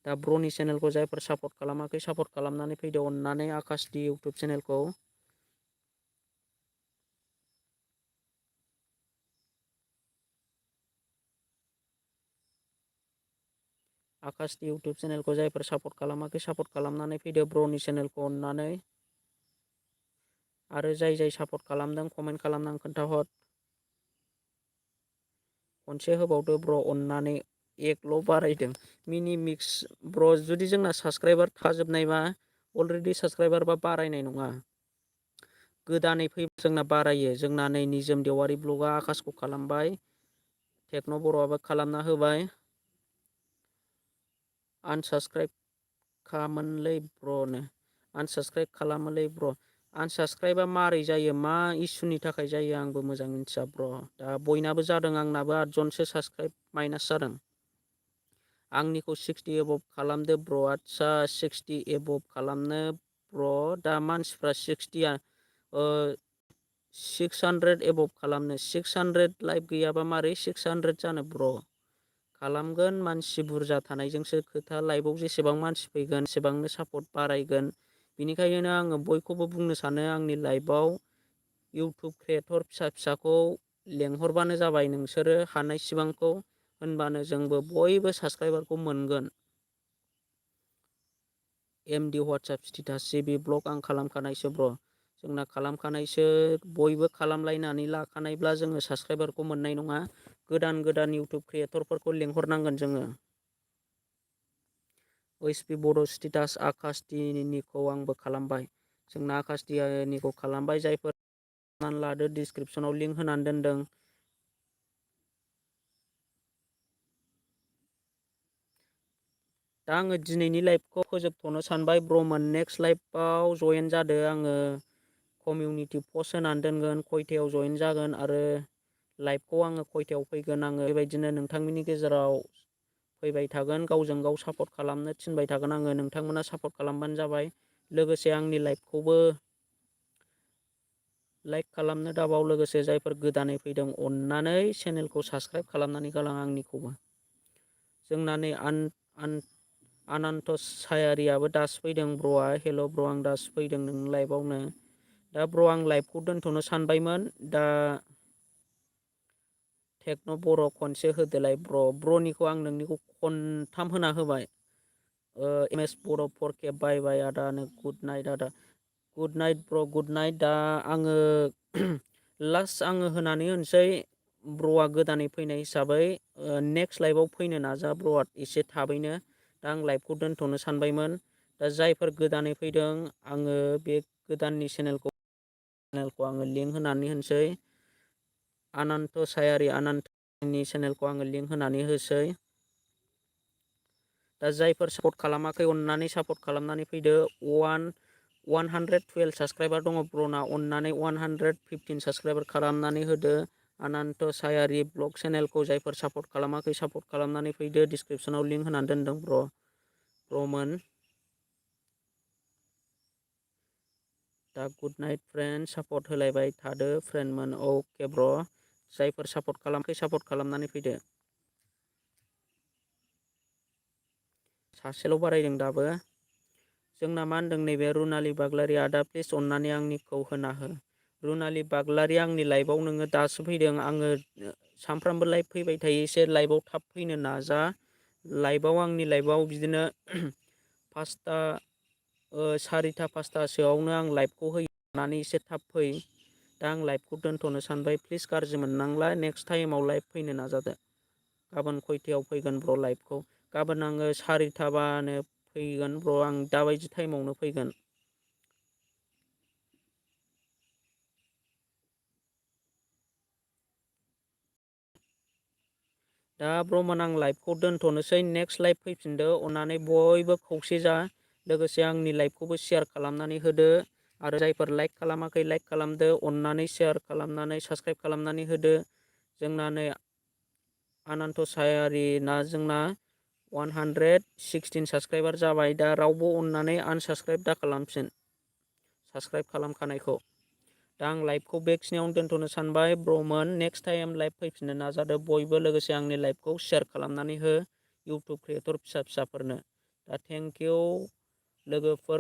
दा ब्र'नि चेनेलखौ जायफोर सापर्ट खालामाखै सापर्ट खालामनानै फैदो अननानै आकासटि इउटुब चेनेलखौ। आकासनि इउटुब चेनेलखौ जायफोर सापर्ट खालामाखै सापर्ट खालामनानै फैदो ब्र'नि चेनेलखौ अननानै। आरो जाय सापर्ट खालामदों कमेन्ट खालामनानै खोन्थाहर। खनसे होबावदो ब्र' अननानै एकल' बारायदों। मिनि मिक्स ब्र' जुदि जोंना साबसक्राइबार थाजोबनायबा अलरेडि साबस्क्राइबारबा बारायनाय नङा, गोदानै फैबा जोंना बारायो। जोंना नै निजोम देवारि ब्लगआ आकाशखौ खालामबाय, टेक्न' बर'आबो खालामना होबाय। आनसाबस्क्राइब खालामोनलै ब्र'नो, आनसाबस्क्राइब खालामोनलै ब्र'। आनसाबस्क्राइबा मारै जायो, मा इसुनि थाखाय जायो आंबो मोजां मिथिया ब्र'। दा बयनाबो जादों, आंनाबो 8 जनसो साबस्क्राइब माइनास जादों। आंनिखौ 60 एबभ खालामदो ब्र'। आदसा 60 एबभ खालामनो ब्र'। दा मानसिफ्रा 60 600 एबभ खालामनो, 600 लाइक गैयाबा मारै 600 जानो ब्र'। खालामगोन, मानसि बुरजा थानायजोंसो खोथा। लाइभआव जेसेबां मानसि फैगोन एसेबांनो सापर्ट बारायगोन। बिनिखायनो आङो बयखौबो बुंनो सानो, आंनि लाइभआव इउटुब क्रियेटर फिसा फिसाखौ लेंहरबानो जाबाय नोंसोरो हानायसिबांखौ, होनबानो जोंबो बयबो साबस्क्राइबारखौ मोनगोन। एमडि वाट्सएप स्टेटास जिबि ब्लग आं खालामखानायसो ब्र'। जोंना खालामखानायसो, बयबो खालामलायनानै लाखानायब्ला जोङो साबस्क्राइबारखौ मोननाय नङा। गोदान गोदान इउटुब क्रियेटरफोरखौ लेंहरनांगोन जोङो। ओइसपि बड' स्टेटास आकाश टिनिखौ आंबो खालामबाय। जोंना आकाश टिनिखौ खालामबाय। जायफोर लादो, डिसक्रिपसनाव लिंक होनानै दोनदों। दा आङो दिनैनि लाइभखौ फोजोबथ'नो सानबाय ब्र'मोन। नेक्स्ट लाइभआव जयेन जादो। आङो कमिउनिटि पस्ट होनानै दोनगोन, खयथायाव जयेन जागोन आरो लाइभखौ आङो खयथायाव फैगोन। आङो बेबायदिनो नोंथांमोननि गेजेराव फैबाय थागोन, गावजों गाव सापर्ट खालामनो थिनबाय थागोन आङो। नोंथांमोना सापर्ट खालामबानो जाबाय। लोगोसे आंनि लाइभखौबो लाइक खालामनो दाबाव। लोगोसे जायफोर गोदानै फैदों, अननानै चेनेलखौ साबस्क्राइब खालामनानै गालां आंनिखौबो। जोंना नै आनन्त सायारियाबो दासो फैदों ब्र'आ। हेल' ब्र', आं दासो फैदों नों लाइभआवनो। दा ब्र' आं लाइभखौ दोनथ'नो सानबायमोन। दा टेक्न' बर' खनसे होदोलाय ब्र'। ब्र'निखौ आं नोंनिखौ खनथाम होना होबाय। एमएस बर' 4K बाय बाय आदानो गुड नाइट आदा। गुड नाइट ब्र', गुड नाइट। दा आङो लास्ट आङो होनानै होनोसै। ब्र'आ गोदानै फैनाय हिसाबै नेक्स्ट लाइभआव फैनो नाजा ब्र'आ एसे थाबैनो। दा आं लाइभखौ दोनथ'नो सानबायमोन। दा जायफोर गोदानै फैदों, आङो बे गोदाननि चेनेलखौ आङो लिंक होनानै होनोसै। आनन्त सायारि, आनन्तनि चेनेलखौ आङो लिंक होनानै होसै। दा जायफोर सापर्ट खालामाखै, अननानै सापर्ट खालामनानै फैदो। 112 साबस्क्राइबार दङ ब्र'ना, अननानै 115 साबस्क्राइबार खालामनानै होदो। आनन्त सायारि ब्लग चेनेलखौ जायफोर सापर्ट खालामाखै, सापर्ट खालामनानै फैदो। डिसक्रिपसनाव लिंक होनानै दोनदों ब्र'मोन। दा गुड नाइट फ्रेन्ड, सापर्ट होलायबाय थादो फ्रेन्डमोन। अके ब्र', जायफोर सापर्ट खालामाखै सापर्ट खालामनानै फैदो। सासेल' बारायदों दाबो। जोंना मा होनदों, नैबे रुनालि बाग्लारि आदा प्लिज अननानै आंनिखौ होना हो। रुनालि बाग्लारि, आंनि लाइभआव नोङो दासो फैदों। आङो सानफ्रामबो लाइभ फैबाय थायो। एसे लाइभआव थाब फैनो नाजा। लाइभआव आंनि लाइभआव बिदिनो 5टा 4टा 5टासोआवनो आं लाइभखौ होनानै एसे थाब फै। दा आं लाइभखौ दोनथ'नो सानबाय। प्लिज गाज्रि मोननांला। नेक्स्ट टाइमाव लाइभ फैनो नाजादो। गाबोन खयथायाव फैगोन ब्र' लाइभखौ? गाबोन आङो 4टाबानो फैगोन ब्र'। आं दाबायदि टाइमावनो फैगोन। दा ब्र'मोन, आं लाइभखौ दोनथ'नोसै। नेक्स्ट लाइभ फैफिनदो अननानै बयबो खौसे जा। लोगोसे आंनि लाइभखौबो शेयार खालामनानै होदो। आरो जायफोर लाइक खालामाखै, लाइक खालामदो। अननानै शेयार खालामनानै साबस्क्राइब खालामनानै होदो। जोंना नै आनन्त सायारि ना, जोंना 116 साबस्क्राइबार जाबाय। दा रावबो अननानै आनसाबस्क्राइब दा खालामफिन, साबस्क्राइब खालामखानायखौ। दा आं लाइभखौ बेखिनियावनो दोनथ'नो सानबाय ब्र'मोन। नेक्स्ट टाइम लाइभ फैफिननो नाजादो बयबो। लोगोसे आंनि लाइभखौ शेयार खालामनानै हो इउटुब क्रियेटर फिसा फिसाफोरनो। दा थेंक इउ लोगोफोर।